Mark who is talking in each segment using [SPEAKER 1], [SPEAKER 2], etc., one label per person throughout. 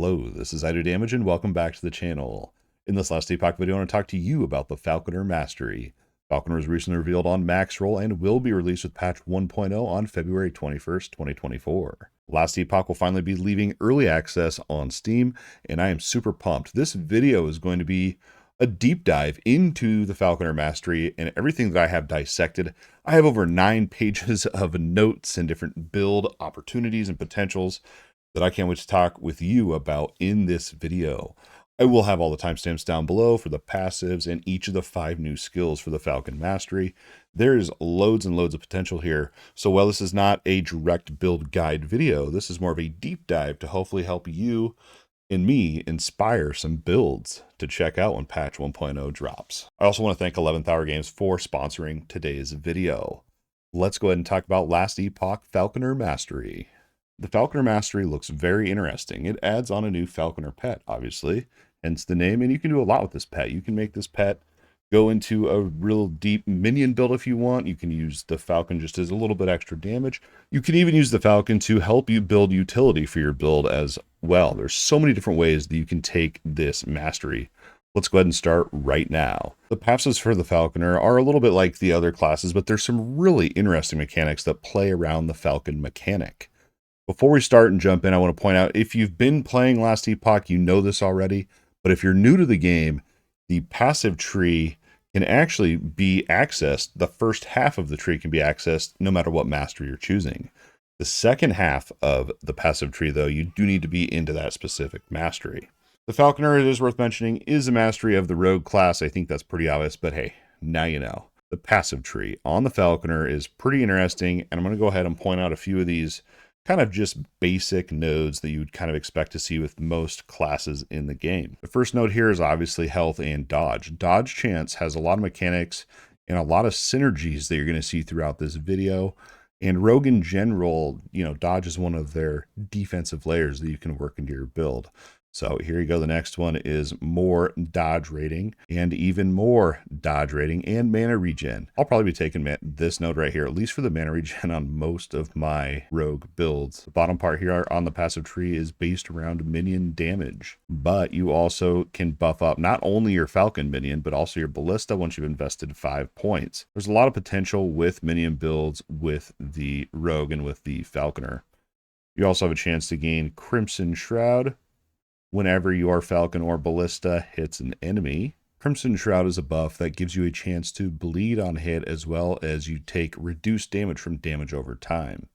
[SPEAKER 1] Hello, this is Idodmg and welcome back to the channel. In this last Epoch video, I want to talk to you about the Falconer Mastery. Falconer was recently revealed on Max Roll and will be released with patch 1.0 on February 21st, 2024. Last Epoch will finally be leaving early access on Steam, and I am super pumped. This video is going to be a deep dive into the Falconer Mastery and everything that I have dissected. I have over 9 pages of notes and different build opportunities and potentials that I can't wait to talk with you about in this video. I will have all the timestamps down below for the passives and each of the 5 new skills for the Falcon Mastery. There's loads and loads of potential here. So while this is not a direct build guide video, this is more of a deep dive to hopefully help you and me inspire some builds to check out when patch 1.0 drops. I also want to thank 11th Hour Games for sponsoring today's video. Let's go ahead and talk about last Epoch Falconer Mastery. The Falconer Mastery looks very interesting. It adds on a new Falconer pet, obviously, hence the name, and you can do a lot with this pet. You can make this pet go into a real deep minion build if you want. You can use the Falcon just as a little bit extra damage. You can even use the Falcon to help you build utility for your build as well. There's so many different ways that you can take this mastery. Let's go ahead and start right now. The passives for the Falconer are a little bit like the other classes, but there's some really interesting mechanics that play around the Falcon mechanic. Before we start and jump in, I want to point out, if you've been playing last Epoch, you know this already, but if you're new to the game, the passive tree can actually be accessed. The first half of the tree can be accessed no matter what mastery you're choosing. The second half of the passive tree, though, you do need to be into that specific mastery. The Falconer, it is worth mentioning, is a mastery of the rogue class. I think that's pretty obvious, but hey, now you know. The passive tree on the Falconer is pretty interesting, and I'm going to go ahead and point out a few of these kind of just basic nodes that you would kind of expect to see with most classes in the game. The first node here is obviously health and dodge. Dodge chance has a lot of mechanics and a lot of synergies that you're going to see throughout this video. And rogue in general, dodge is one of their defensive layers that you can work into your build. So here you go. The next one is more dodge rating and even more dodge rating and mana regen. I'll probably be taking this node right here, at least for the mana regen on most of my rogue builds. The bottom part here on the passive tree is based around minion damage, but you also can buff up not only your Falcon minion, but also your ballista once you've invested 5 points. There's a lot of potential with minion builds with the rogue and with the Falconer. You also have a chance to gain Crimson Shroud whenever your Falcon or Ballista hits an enemy. Crimson Shroud is a buff that gives you a chance to bleed on hit as well as you take reduced damage from damage over time.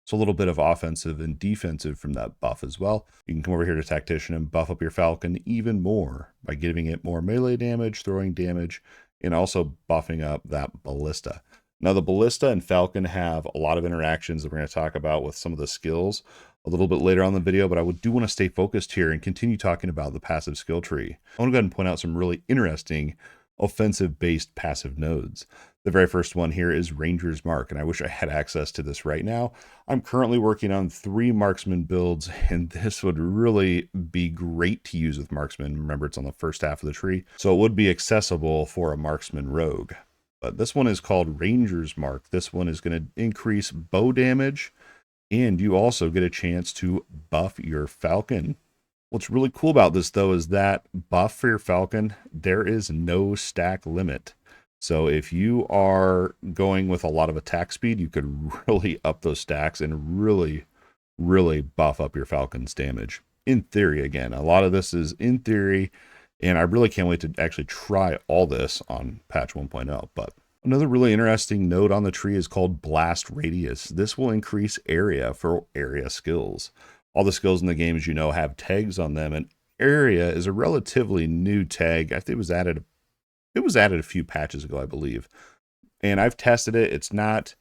[SPEAKER 1] So a little bit of offensive and defensive from that buff as well. You can come over here to Tactician and buff up your Falcon even more by giving it more melee damage, throwing damage, and also buffing up that Ballista. Now the Ballista and Falcon have a lot of interactions that we're going to talk about with some of the skills a little bit later on in the video, but I do want to stay focused here and continue talking about the passive skill tree. I want to go ahead and point out some really interesting offensive-based passive nodes. The very first one here is Ranger's Mark, and I wish I had access to this right now. I'm currently working on 3 marksman builds, and this would really be great to use with marksman. Remember, it's on the first half of the tree, so it would be accessible for a marksman rogue. But this one is called Ranger's Mark. This one is going to increase bow damage, and you also get a chance to buff your Falcon. What's really cool about this, though, is that buff for your Falcon, there is no stack limit. So if you are going with a lot of attack speed, you could really up those stacks and really buff up your Falcon's damage. In theory, again, a lot of this is in theory, and I really can't wait to actually try all this on patch 1.0. But another really interesting node on the tree is called Blast Radius. This will increase area for area skills. All the skills in the game, as you know, have tags on them, and area is a relatively new tag. I think it was added a few patches ago, I believe. And I've tested it. It's not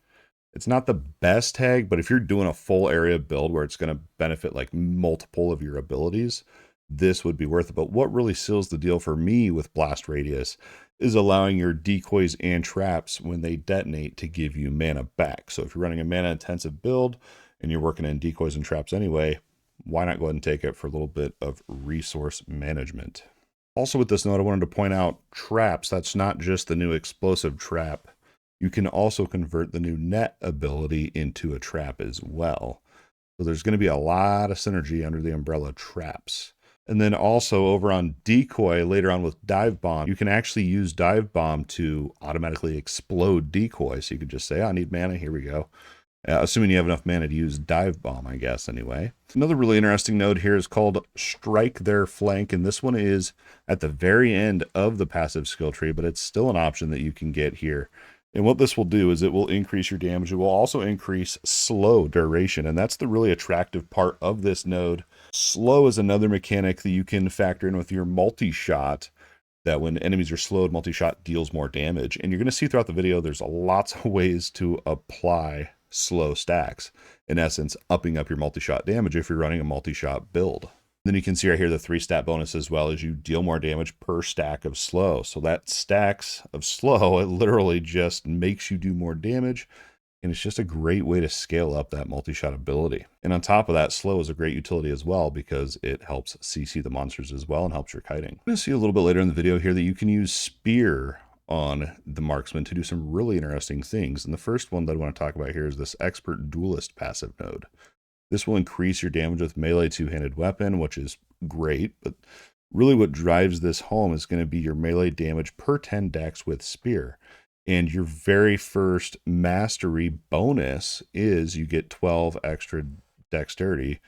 [SPEAKER 1] the best tag, but if you're doing a full area build where it's going to benefit like multiple of your abilities, this would be worth it. But what really seals the deal for me with Blast Radius is allowing your decoys and traps, when they detonate, to give you mana back. So if you're running a mana intensive build and you're working in decoys and traps anyway, why not go ahead and take it for a little bit of resource management? Also with this node, I wanted to point out traps. That's not just the new explosive trap. You can also convert the new net ability into a trap as well. So there's going to be a lot of synergy under the umbrella traps. And then also over on Decoy, later on with Dive Bomb, you can actually use Dive Bomb to automatically explode Decoy. So you could just say, oh, I need mana, here we go. Assuming you have enough mana to use Dive Bomb, I guess, anyway. Another really interesting node here is called Strike Their Flank, and this one is at the very end of the passive skill tree, but it's still an option that you can get here. And what this will do is it will increase your damage. It will also increase slow duration, and that's the really attractive part of this node. Slow is another mechanic that you can factor in with your multi-shot, that when enemies are slowed, multi-shot deals more damage. And you're going to see throughout the video, there's lots of ways to apply slow stacks. In essence, upping up your multi-shot damage if you're running a multi-shot build. Then you can see right here the 3-stat bonus as well, as you deal more damage per stack of slow. So that stacks of slow, it literally just makes you do more damage. And it's just a great way to scale up that multi-shot ability. And on top of that, slow is a great utility as well because it helps CC the monsters as well and helps your kiting. We're going to see a little bit later in the video here that you can use Spear on the marksman to do some really interesting things. And the first one that I want to talk about here is this Expert Duelist passive node. This will increase your damage with melee two-handed weapon, which is great, but really what drives this home is going to be your melee damage per 10 dex with Spear. And your very first mastery bonus is you get 12 extra dexterity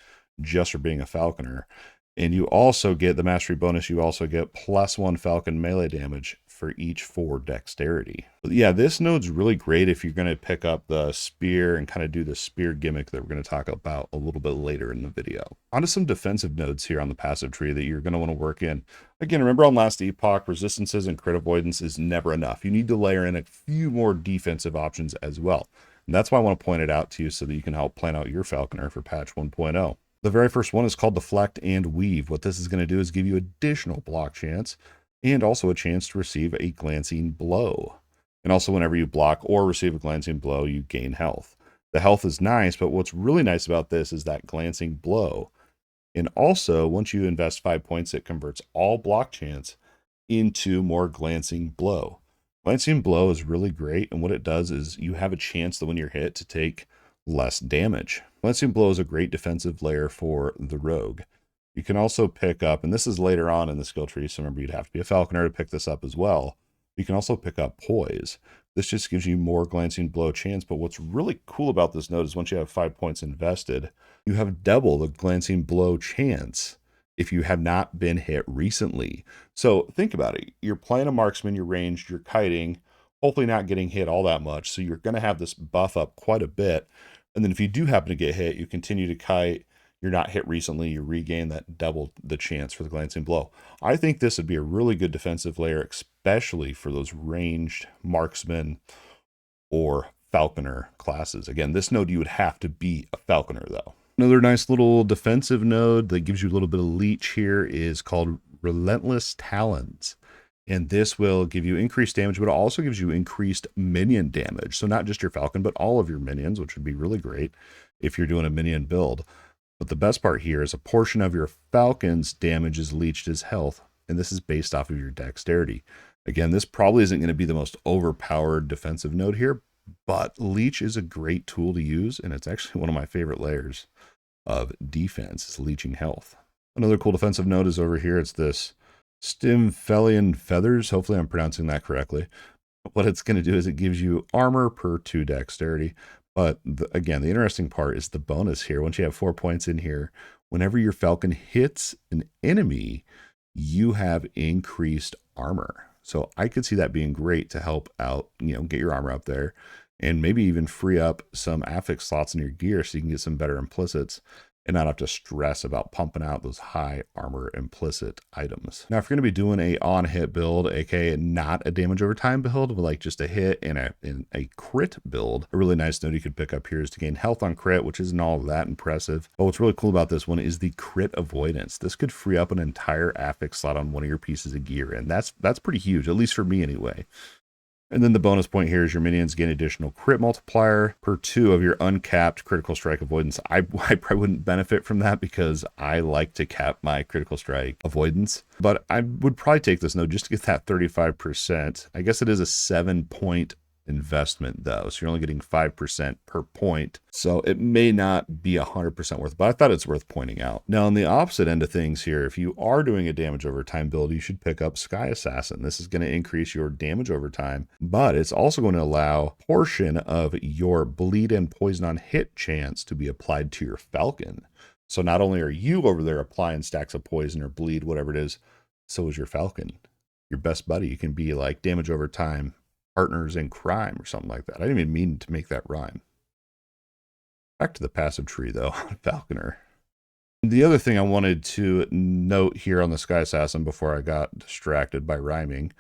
[SPEAKER 1] just for being a Falconer. And you also get the mastery bonus, you also get +1 Falcon melee damage for each 4 dexterity. But yeah, this node's really great if you're going to pick up the spear and kind of do the spear gimmick that we're going to talk about a little bit later in the video. On to some defensive nodes here on the passive tree that you're going to want to work in. Again, remember on last Epoch, resistances and crit avoidance is never enough. You need to layer in a few more defensive options as well. And that's why I want to point it out to you so that you can help plan out your Falconer for patch 1.0. The very first one is called Deflect and Weave. What this is going to do is give you additional block chance and also a chance to receive a glancing blow. And also whenever you block or receive a glancing blow, you gain health. The health is nice, but what's really nice about this is that glancing blow. And also, once you invest 5 points, it converts all block chance into more glancing blow. Glancing blow is really great, and what it does is you have a chance that when you're hit to take less damage. Glancing blow is a great defensive layer for the rogue. You can also pick up, and this is later on in the skill tree, so remember you'd have to be a Falconer to pick this up as well. You can also pick up Poise. This just gives you more glancing blow chance, but what's really cool about this node is once you have 5 points invested, you have double the glancing blow chance if you have not been hit recently. So think about it. You're playing a marksman, you're ranged, you're kiting, hopefully not getting hit all that much, so you're going to have this buff up quite a bit. And then if you do happen to get hit, you continue to kite, you're not hit recently, you regain that double the chance for the glancing blow. I think this would be a really good defensive layer, especially for those ranged marksman or Falconer classes. Again, this node you would have to be a Falconer though. Another nice little defensive node that gives you a little bit of leech here is called Relentless Talons. And this will give you increased damage, but it also gives you increased minion damage. So not just your Falcon, but all of your minions, which would be really great if you're doing a minion build. But the best part here is a portion of your Falcon's damage is leached as health, and this is based off of your dexterity. Again, this probably isn't going to be the most overpowered defensive node here, but leech is a great tool to use, and it's actually one of my favorite layers of defense, is leeching health. Another cool defensive node is over here. It's this Stymphalian Feathers. Hopefully I'm pronouncing that correctly. What it's going to do is it gives you armor per 2 dexterity. But again, the interesting part is the bonus here. Once you have 4 points in here, whenever your Falcon hits an enemy, you have increased armor. So I could see that being great to help out, get your armor up there and maybe even free up some affix slots in your gear so you can get some better implicits and not have to stress about pumping out those high armor implicit items. Now, if you're going to be doing a on-hit build, aka not a damage over time build, but like just a hit and a crit build, a really nice node you could pick up here is to gain health on crit, which isn't all that impressive. But what's really cool about this one is the crit avoidance. This could free up an entire affix slot on one of your pieces of gear, and that's pretty huge, at least for me anyway. And then the bonus point here is your minions gain additional crit multiplier per 2 of your uncapped critical strike avoidance. I probably wouldn't benefit from that because I like to cap my critical strike avoidance, but I would probably take this node just to get that 35%. I guess it is a 7-point investment though. So you're only getting 5% per point. So it may not be 100% worth, but I thought it's worth pointing out. Now on the opposite end of things here, if you are doing a damage over time build, you should pick up Sky Assassin. This is going to increase your damage over time, but it's also going to allow a portion of your bleed and poison on hit chance to be applied to your Falcon. So not only are you over there applying stacks of poison or bleed, whatever it is, so is your Falcon, your best buddy. You can be like damage over time partners in crime or something like that. I didn't even mean to make that rhyme. Back to the passive tree though, Falconer. The other thing I wanted to note here on the Sky Assassin before I got distracted by rhyming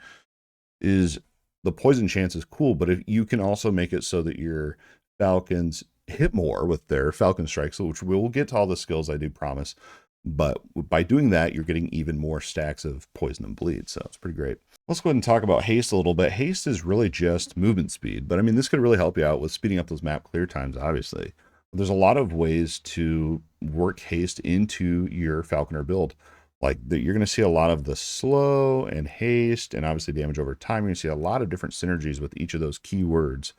[SPEAKER 1] is the poison chance is cool, but if you can also make it so that your Falcons hit more with their Falcon strikes, which we will get to all the skills, I do promise. But by doing that, you're getting even more stacks of poison and bleed. So it's pretty great. Let's go ahead and talk about haste a little bit. Haste is really just movement speed. But I mean, this could really help you out with speeding up those map clear times, obviously. But there's a lot of ways to work haste into your Falconer build. Like you're going to see a lot of the slow and haste and obviously damage over time. You're going to see a lot of different synergies with each of those keywords.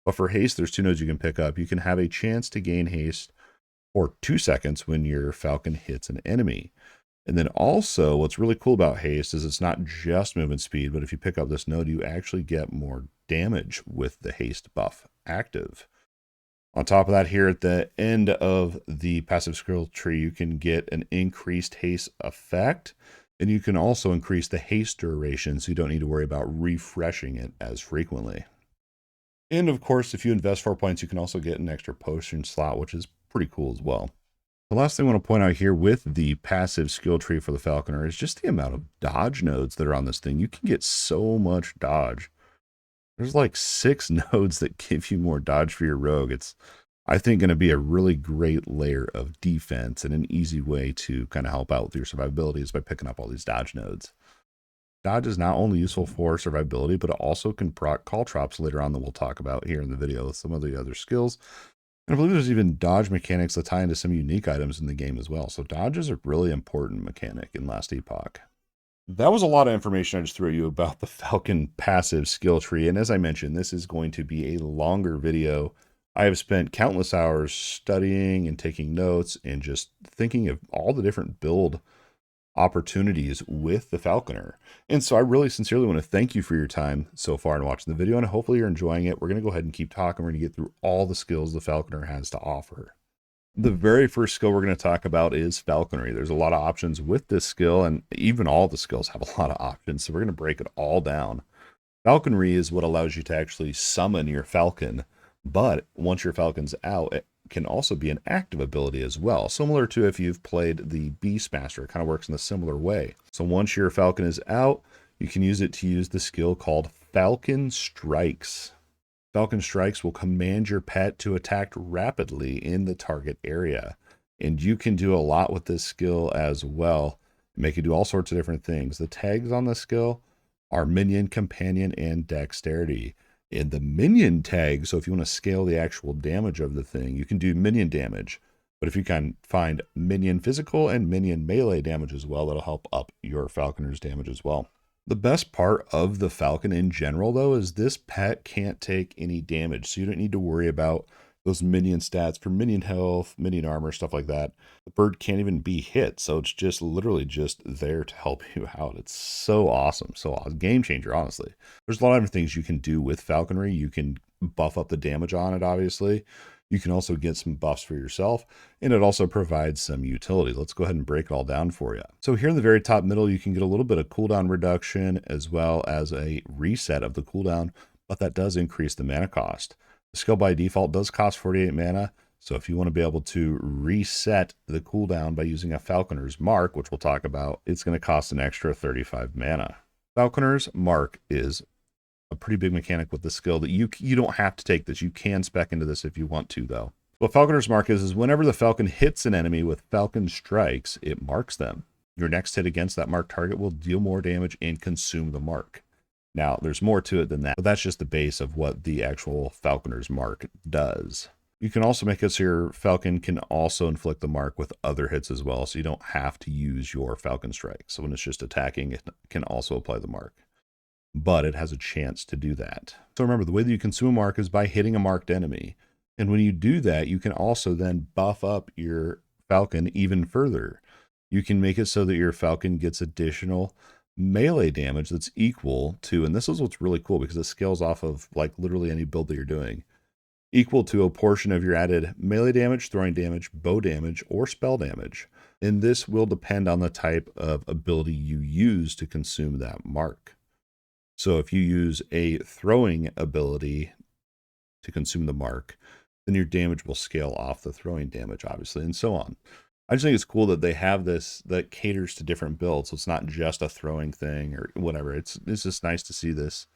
[SPEAKER 1] But for haste, there's 2 nodes you can pick up. You can have a chance to gain haste for 2 seconds when your Falcon hits an enemy. And then also what's really cool about haste is it's not just movement speed, but if you pick up this node, you actually get more damage with the haste buff active. On top of that, here at the end of the passive skill tree, you can get an increased haste effect, and you can also increase the haste duration, so you don't need to worry about refreshing it as frequently. And of course, if you invest 4 points, you can also get an extra potion slot, which is pretty cool as well. The last thing I want to point out here with the passive skill tree for the Falconer is just the amount of dodge nodes that are on this thing. You can get so much dodge. There's like 6 nodes that give you more dodge for your rogue. It's, I think, going to be a really great layer of defense and an easy way to kind of help out with your survivability is by picking up all these dodge nodes. Dodge is not only useful for survivability, but it also can proc call traps later on that we'll talk about here in the video with some of the other skills. And I believe there's even dodge mechanics that tie into some unique items in the game as well. So dodge is a really important mechanic in Last Epoch. That was a lot of information I just threw at you about the Falcon passive skill tree. And as I mentioned, this is going to be a longer video. I have spent countless hours studying and taking notes and just thinking of all the different build opportunities with the Falconer. And so I really sincerely want to thank you for your time so far in watching the video, and hopefully you're enjoying it. We're going to go ahead and keep talking. We're going to get through all the skills the Falconer has to offer. The very first skill we're going to talk about is Falconry. There's a lot of options with this skill, and even all the skills have a lot of options, so we're going to break it all down. Falconry is what allows you to actually summon your Falcon, but once your Falcon's out, it can also be an active ability as well, similar to if you've played the Beastmaster. It kind of works in a similar way. So once your Falcon is out, you can use it to use the skill called Falcon Strikes. Falcon Strikes will command your pet to attack rapidly in the target area, and you can do a lot with this skill as well, make it do all sorts of different things. The tags on the skill are Minion, Companion, and Dexterity. In the minion tag, so if you want to scale the actual damage of the thing, you can do minion damage. But if you can find minion physical and minion melee damage as well, that'll help up your Falconer's damage as well. The best part of the Falcon in general, though, is this pet can't take any damage, so you don't need to worry about those minion stats for minion health, minion armor, stuff like that. The bird can't even be hit, so it's just literally just there to help you out. It's so awesome, so awesome. Game changer, honestly. There's a lot of different things you can do with Falconry. You can buff up the damage on it, obviously. You can also get some buffs for yourself, and it also provides some utility. Let's go ahead and break it all down for you. So here in the very top middle, you can get a little bit of cooldown reduction as well as a reset of the cooldown, but that does increase the mana cost. The skill by default does cost 48 mana, so if you want to be able to reset the cooldown by using a Falconer's Mark, which we'll talk about, it's going to cost an extra 35 mana. Falconer's Mark is a pretty big mechanic with the skill that you don't have to take this. You can spec into this if you want to, though. What Falconer's Mark is whenever the Falcon hits an enemy with Falcon Strikes, it marks them. Your next hit against that marked target will deal more damage and consume the mark. Now, there's more to it than that, but that's just the base of what the actual Falconer's Mark does. You can also make it so your Falcon can also inflict the mark with other hits as well, so you don't have to use your Falcon Strike. So when it's just attacking, it can also apply the mark. but it has a chance to do that. So remember, the way that you consume a mark is by hitting a marked enemy. And when you do that, you can also then buff up your Falcon even further. You can make it so that your Falcon gets additional melee damage that's equal to, and this is what's really cool because it scales off of like literally any build that you're doing, equal to a portion of your added melee damage, throwing damage, bow damage, or spell damage. And this will depend on the type of ability you use to consume that mark. So if you use a throwing ability to consume the mark, then your damage will scale off the throwing damage, obviously, and so on. I just think it's cool that they have this that caters to different builds. So it's not just a throwing thing or whatever. It's just nice to see this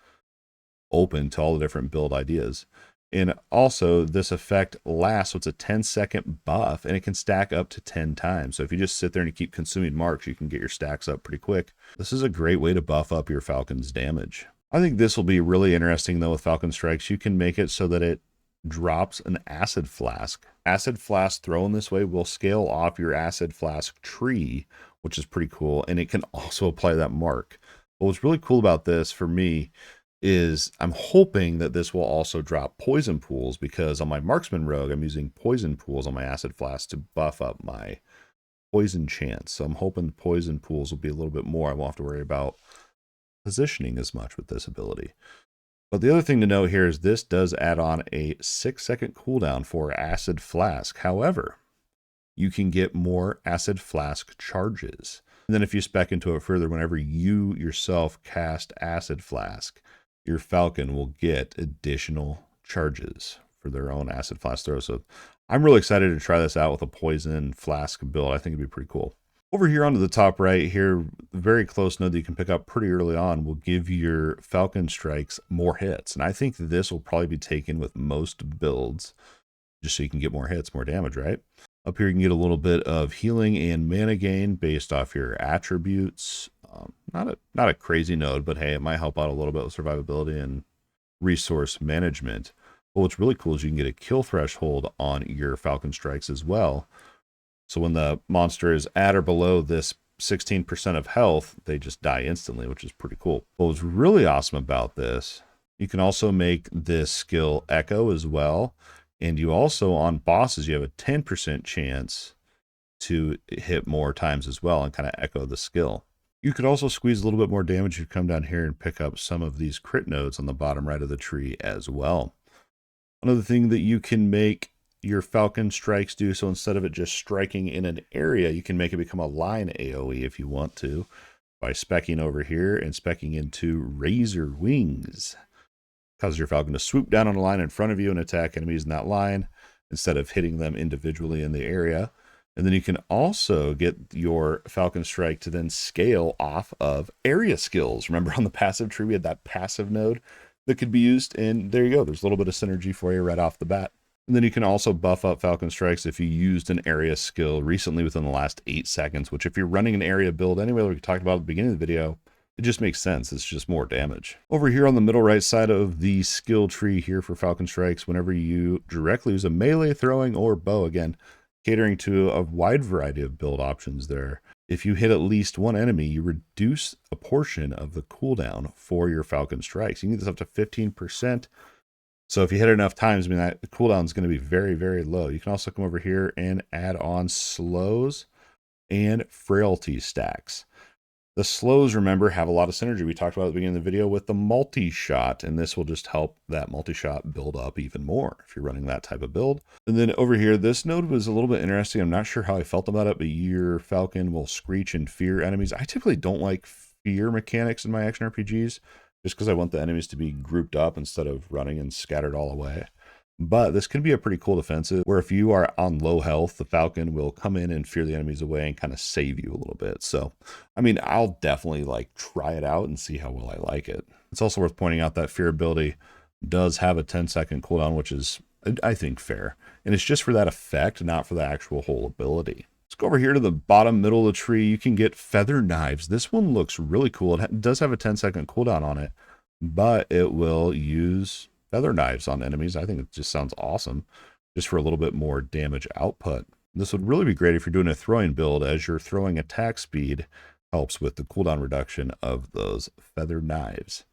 [SPEAKER 1] open to all the different build ideas. And also this effect lasts, so it's a 10-second buff and it can stack up to 10 times. So if you just sit there and you keep consuming marks, you can get your stacks up pretty quick. This is a great way to buff up your Falcon's damage. I think this will be really interesting though with Falcon Strikes. You can make it so that it drops an acid flask. Acid flask thrown this way will scale off your acid flask tree, which is pretty cool. And it can also apply that mark. But what's really cool about this for me is I'm hoping that this will also drop poison pools, because on my marksman rogue, I'm using poison pools on my acid flask to buff up my poison chance. So I'm hoping poison pools will be a little bit more. I won't have to worry about positioning as much with this ability. But the other thing to note here is this does add on a 6-second cooldown for acid flask. However, you can get more acid flask charges. And then if you spec into it further, whenever you yourself cast acid flask, your Falcon will get additional charges for their own acid flask throw. So I'm really excited to try this out with a poison flask build. I think it'd be pretty cool. Over here onto the top right here, very close node that you can pick up pretty early on will give your Falcon Strikes more hits. And I think this will probably be taken with most builds, just so you can get more hits, more damage, right? Up here you can get a little bit of healing and mana gain based off your attributes. Not a crazy node, but hey, it might help out a little bit with survivability and resource management. But what's really cool is you can get a kill threshold on your Falcon Strikes as well. So when the monster is at or below this 16% of health, they just die instantly, which is pretty cool. What was really awesome about this, you can also make this skill echo as well. And you also, on bosses, you have a 10% chance to hit more times as well and kind of echo the skill. You could also squeeze a little bit more damage if you come down here and pick up some of these crit nodes on the bottom right of the tree as well. Another thing that you can make your Falcon Strikes do, so instead of it just striking in an area, you can make it become a line AoE if you want to, by specking over here and specking into Razor Wings. Causes your Falcon to swoop down on a line in front of you and attack enemies in that line instead of hitting them individually in the area. And then you can also get your Falcon Strike to then scale off of area skills. Remember on the passive tree, we had that passive node that could be used, and there you go. There's a little bit of synergy for you right off the bat. And then you can also buff up Falcon Strikes if you used an area skill recently within the last 8 seconds, which if you're running an area build anyway, like we talked about at the beginning of the video, it just makes sense. It's just more damage. Over here on the middle right side of the skill tree here for Falcon Strikes, whenever you directly use a melee, throwing, or bow, again, catering to a wide variety of build options there. If you hit at least one enemy, you reduce a portion of the cooldown for your Falcon Strikes. You can get this up to 15%. So if you hit it enough times, I mean, that cooldown is going to be very, very low. You can also come over here and add on slows and frailty stacks. The slows, remember, have a lot of synergy. We talked about at the beginning of the video with the multi-shot, and this will just help that multi-shot build up even more if you're running that type of build. And then over here, this node was a little bit interesting. I'm not sure how I felt about it, but your Falcon will screech and fear enemies. I typically don't like fear mechanics in my action RPGs, just because I want the enemies to be grouped up instead of running and scattered all away. But this can be a pretty cool defensive, where if you are on low health, the Falcon will come in and fear the enemies away and kind of save you a little bit. So, I mean, I'll definitely like try it out and see how well I like it. It's also worth pointing out that fear ability does have a 10-second cooldown, which is, I think, fair. And it's just for that effect, not for the actual whole ability. Let's go over here to the bottom middle of the tree. You can get feather knives. This one looks really cool. It does have a 10-second cooldown on it, but it will use feather knives on enemies. I think it just sounds awesome, just for a little bit more damage output. This would really be great if you're doing a throwing build, as your throwing attack speed helps with the cooldown reduction of those feather knives.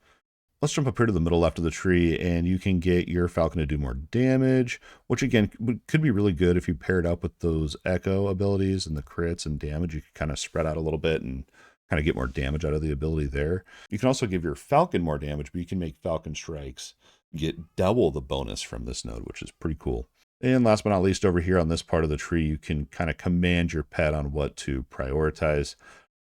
[SPEAKER 1] let's jump up here to the middle left of the tree, and you can get your Falcon to do more damage, which again could be really good if you pair it up with those Echo abilities and the crits and damage. You can kind of spread out a little bit and kind of get more damage out of the ability there. You can also give your Falcon more damage, but you can make Falcon strikes get double the bonus from this node, which is pretty cool. And last but not least, over here on this part of the tree, you can kind of command your pet on what to prioritize.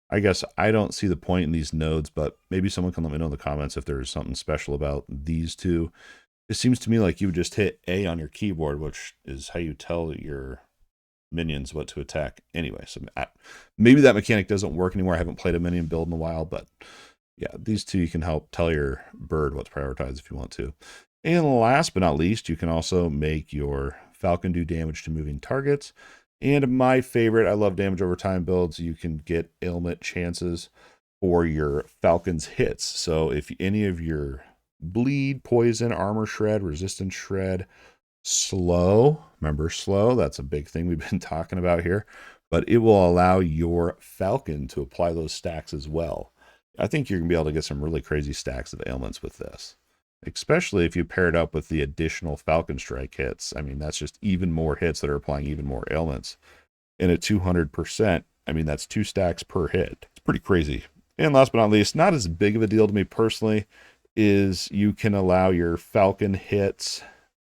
[SPEAKER 1] I guess I don't see the point in these nodes, but maybe someone can let me know in the comments if there's something special about these two. It seems to me like you would just hit A on your keyboard, which is how you tell your minions what to attack anyway. So maybe that mechanic doesn't work anymore. I haven't played a minion build in a while, but yeah, these two you can help tell your bird what to prioritize if you want to. And last but not least, you can also make your Falcon do damage to moving targets. And my favorite, I love damage over time builds. You can get ailment chances for your Falcon's hits. So if any of your bleed, poison, armor shred, resistance shred, slow, remember slow, that's a big thing we've been talking about here, but it will allow your Falcon to apply those stacks as well. I think you're going to be able to get some really crazy stacks of ailments with this, especially if you pair it up with the additional Falcon strike hits. I mean, that's just even more hits that are applying even more ailments. And at 200%, I mean, that's 2 stacks per hit. It's pretty crazy. And last but not least, not as big of a deal to me personally, is you can allow your Falcon hits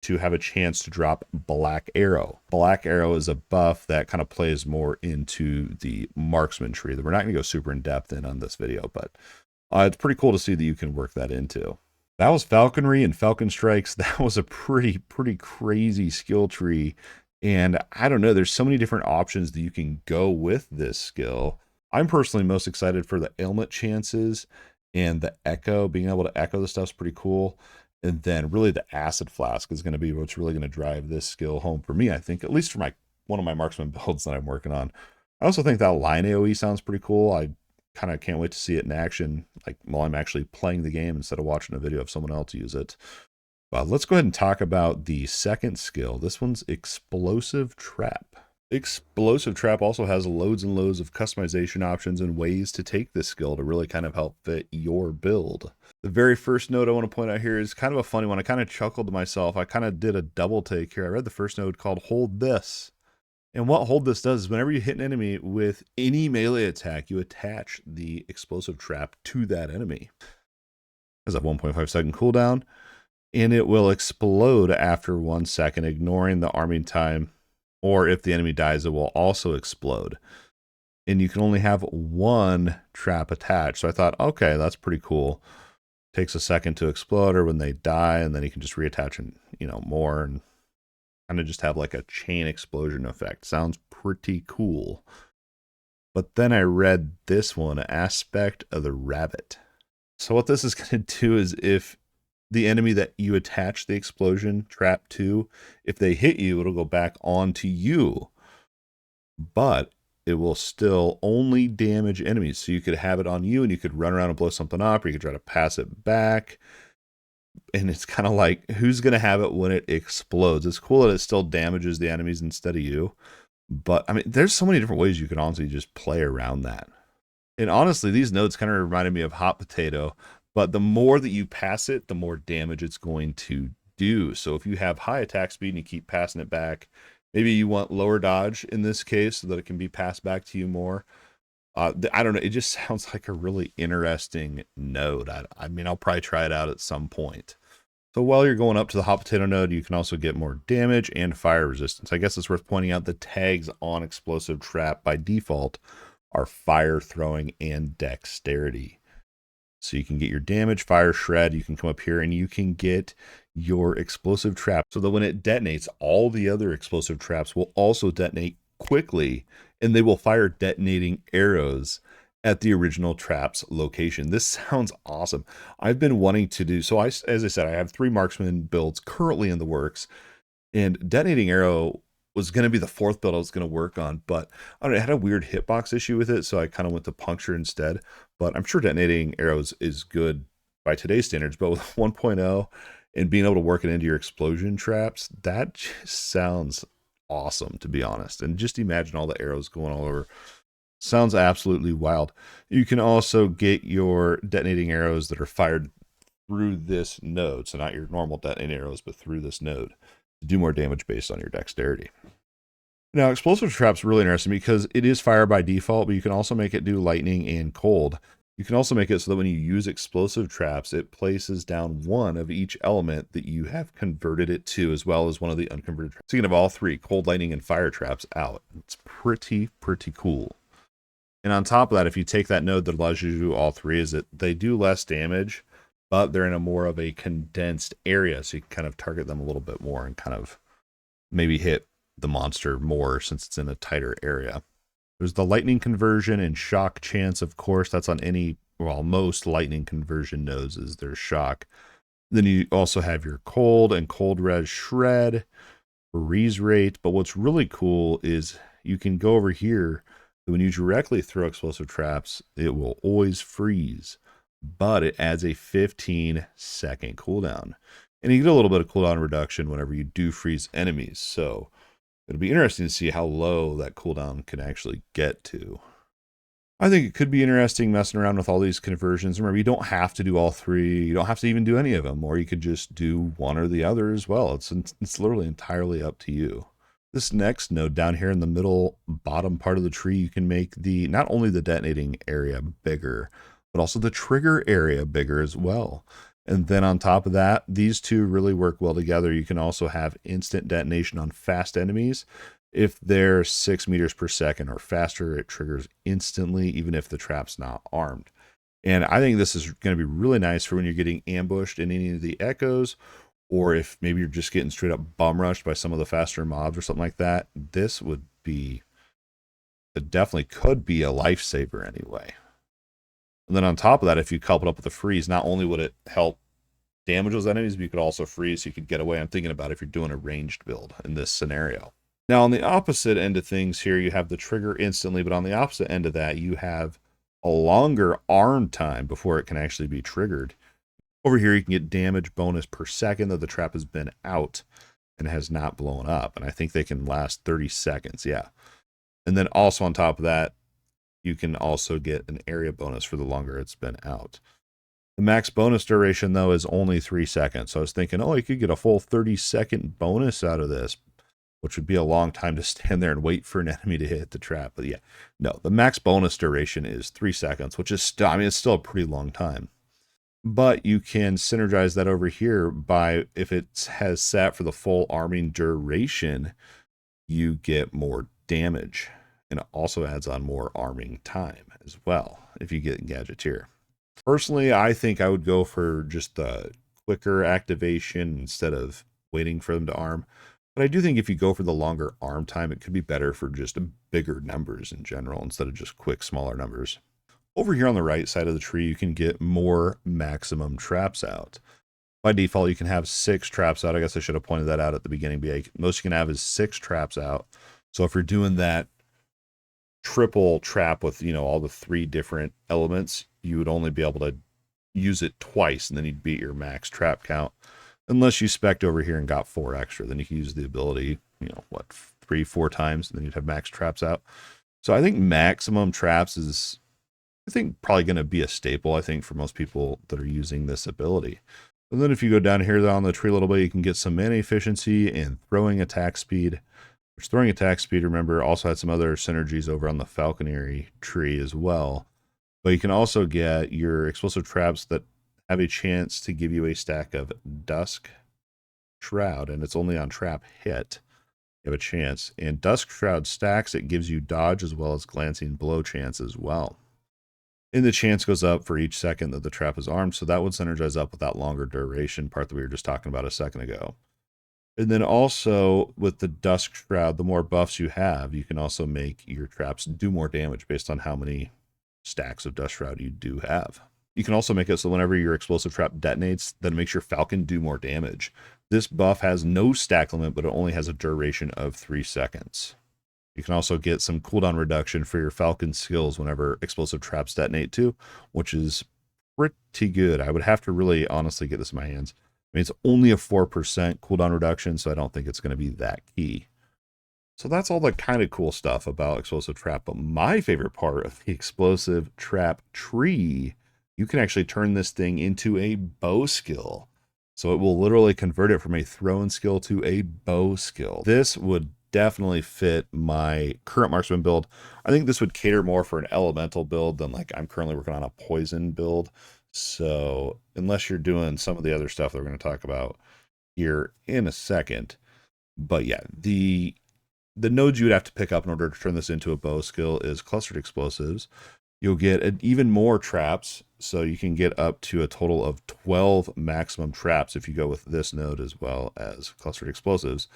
[SPEAKER 1] to have a chance to drop Black Arrow. Black Arrow is a buff that kind of plays more into the marksman tree that we're not going to go super in depth in on this video, but it's pretty cool to see that you can work that into. That was Falconry and Falcon Strikes. That was a pretty crazy skill tree. And I don't know, there's so many different options that you can go with this skill. I'm personally most excited for the ailment chances and the echo. Being able to echo the stuff's pretty cool. And then really the acid flask is going to be what's really going to drive this skill home for me, I think, at least for one of my marksman builds that I'm working on. I also think that line AoE sounds pretty cool. I kind of can't wait to see it in action, like while I'm actually playing the game instead of watching a video of someone else use it. But let's go ahead and talk about the second skill. This one's Explosive Trap. Explosive Trap also has loads and loads of customization options and ways to take this skill to really kind of help fit your build. The very first node I want to point out here is kind of a funny one. I kind of chuckled to myself. I kind of did a double take here. I read the first node called Hold This. And what Hold This does is whenever you hit an enemy with any melee attack, you attach the Explosive Trap to that enemy. It has a 1.5 second cooldown, and it will explode after 1 second, ignoring the arming time. Or if the enemy dies, it will also explode. And you can only have 1 trap attached. So I thought, okay, that's pretty cool. Takes a second to explode, or when they die, and then you can just reattach and, more, and kind of just have like a chain explosion effect. Sounds pretty cool. But then I read this one, Aspect of the Rabbit. So what this is going to do is if the enemy that you attach the explosion trap to, if they hit you, it'll go back onto you. But it will still only damage enemies. So you could have it on you and you could run around and blow something up, or you could try to pass it back. And it's kind of like, who's going to have it when it explodes? It's cool that it still damages the enemies instead of you. But I mean, there's so many different ways you can honestly just play around that. And honestly, these nodes kind of reminded me of Hot Potato. But the more that you pass it, the more damage it's going to do. So if you have high attack speed and you keep passing it back, maybe you want lower dodge in this case so that it can be passed back to you more. I don't know. It just sounds like a really interesting node. I mean, I'll probably try it out at some point. So while you're going up to the Hot Potato node, you can also get more damage and fire resistance. I guess it's worth pointing out the tags on Explosive Trap by default are fire throwing and dexterity. So you can get your damage, fire, shred. You can come up here and you can get your Explosive Trap so that when it detonates, all the other explosive traps will also detonate quickly, and they will fire detonating arrows at the original trap's location. This sounds awesome. I've been wanting to do, so as I said, I have 3 marksman builds currently in the works, and detonating arrow was going to be the 4th build I was going to work on, but I don't know, I had a weird hitbox issue with it, so I kind of went to puncture instead. But I'm sure detonating arrows is good by today's standards, but with 1.0 and being able to work it into your explosion traps, that just sounds awesome, to be honest. And just imagine all the arrows going all over. Sounds absolutely wild. You can also get your detonating arrows that are fired through this node. So not your normal detonating arrows, but through this node to do more damage based on your dexterity. Now, explosive trap's really interesting because it is fire by default, but you can also make it do lightning and cold. You can also make it so that when you use explosive traps, it places down one of each element that you have converted it to, as well as one of the unconverted traps. So you can have all three, cold, lightning, and fire traps out. It's pretty cool. And on top of that, if you take that node that allows you to do all three, is that they do less damage, but they're in a more of a condensed area, so you can kind of target them a little bit more and kind of maybe hit the monster more since it's in a tighter area. There's the lightning conversion and shock chance, of course. That's on any, well, most lightning conversion nodes is there's shock. Then you also have your cold and cold res shred, freeze rate. But what's really cool is you can go over here. When you directly throw explosive traps, it will always freeze, but it adds a 15-second cooldown. And you get a little bit of cooldown reduction whenever you do freeze enemies. So it'll be interesting to see how low that cooldown can actually get to. I think it could be interesting messing around with all these conversions. Remember, you don't have to do all three. You don't have to even do any of them, or you could just do one or the other as well. It's literally entirely up to you. This next node down here in the middle bottom part of the tree, you can make the not only the detonating area bigger, but also the trigger area bigger as well. And then on top of that, these two really work well together. You can also have instant detonation on fast enemies. If they're 6 meters per second or faster, it triggers instantly, even if the trap's not armed. And I think this is going to be really nice for when you're getting ambushed in any of the echoes, or if maybe you're just getting straight up bum rushed by some of the faster mobs or something like that. This would be, it definitely could be a lifesaver anyway. And then on top of that, if you couple it up with a freeze, not only would it help damage those enemies, but you could also freeze so you could get away. I'm thinking about if you're doing a ranged build in this scenario. Now, on the opposite end of things here, you have the trigger instantly, but on the opposite end of that, you have a longer arm time before it can actually be triggered. Over here, you can get damage bonus per second that the trap has been out and has not blown up. And I think they can last 30 seconds, yeah. And then also on top of that, you can also get an area bonus for the longer it's been out. The max bonus duration, though, is only 3 seconds. So I was thinking, oh, you could get a full 30-second bonus out of this, which would be a long time to stand there and wait for an enemy to hit the trap. But yeah, no, the max bonus duration is 3 seconds, which is still, I mean, it's still a pretty long time. But you can synergize that over here by, if it has set for the full arming duration, you get more damage. And it also adds on more arming time as well if you get Gadgeteer. Personally, I think I would go for just the quicker activation instead of waiting for them to arm. But I do think if you go for the longer arm time, it could be better for just bigger numbers in general instead of just quick, smaller numbers. Over here on the right side of the tree, you can get more maximum traps out. By default, you can have 6 traps out. I guess I should have pointed that out at the beginning. But most you can have is 6 traps out. So if you're doing that triple trap with, you know, all the 3 different elements, you would only be able to use it twice, and then you'd beat your max trap count. Unless you spec'd over here and got 4 extra, then you can use the ability, you know, what, 3-4 times, and then you'd have max traps out. So I think maximum traps is, I think, probably going to be a staple, I think, for most people that are using this ability. And then if you go down here on the tree a little bit, you can get some mana efficiency and throwing attack speed. Which throwing attack speed, remember, also had some other synergies over on the Falconry tree as well. But you can also get your explosive traps that have a chance to give you a stack of Dusk Shroud, and it's only on trap hit. You have a chance. And Dusk Shroud stacks, it gives you dodge as well as glancing blow chance as well. And the chance goes up for each second that the trap is armed, so that would synergize up with that longer duration part that we were just talking about a second ago. And then also with the Dusk Shroud, the more buffs you have, you can also make your traps do more damage based on how many stacks of Dusk Shroud you do have. You can also make it so whenever your explosive trap detonates, then it makes your Falcon do more damage. This buff has no stack limit, but it only has a duration of 3 seconds. You can also get some cooldown reduction for your Falcon skills whenever explosive traps detonate too, which is pretty good. I would have to really honestly get this in my hands. I mean, it's only a 4% cooldown reduction, so I don't think it's going to be that key. So that's all the kind of cool stuff about explosive trap. But my favorite part of the explosive trap tree you can actually turn this thing into a bow skill. So it will literally convert it from a thrown skill to a bow skill. This would definitely fit my current marksman build. I think this would cater more for an elemental build than like I'm currently working on a poison build. So unless you're doing some of the other stuff that we're going to talk about here in a second. But yeah, the nodes you would have to pick up in order to turn this into a bow skill is clustered explosives. You'll get even more traps, so you can get up to a total of 12 maximum traps if you go with this node as well as clustered explosives.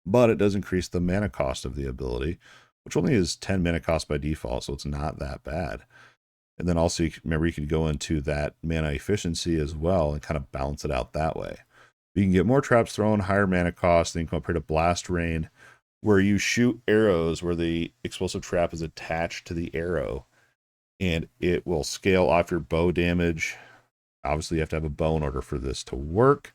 [SPEAKER 1] But it does increase the mana cost of the ability, which only is 10 mana cost by default, so it's not that bad. And then also, remember, you can go into that mana efficiency as well and kind of balance it out that way. You can get more traps thrown, higher mana cost, then you can compare to blast rain, where you shoot arrows where the explosive trap is attached to the arrow, and it will scale off your bow damage. Obviously, you have to have a bow in order for this to work.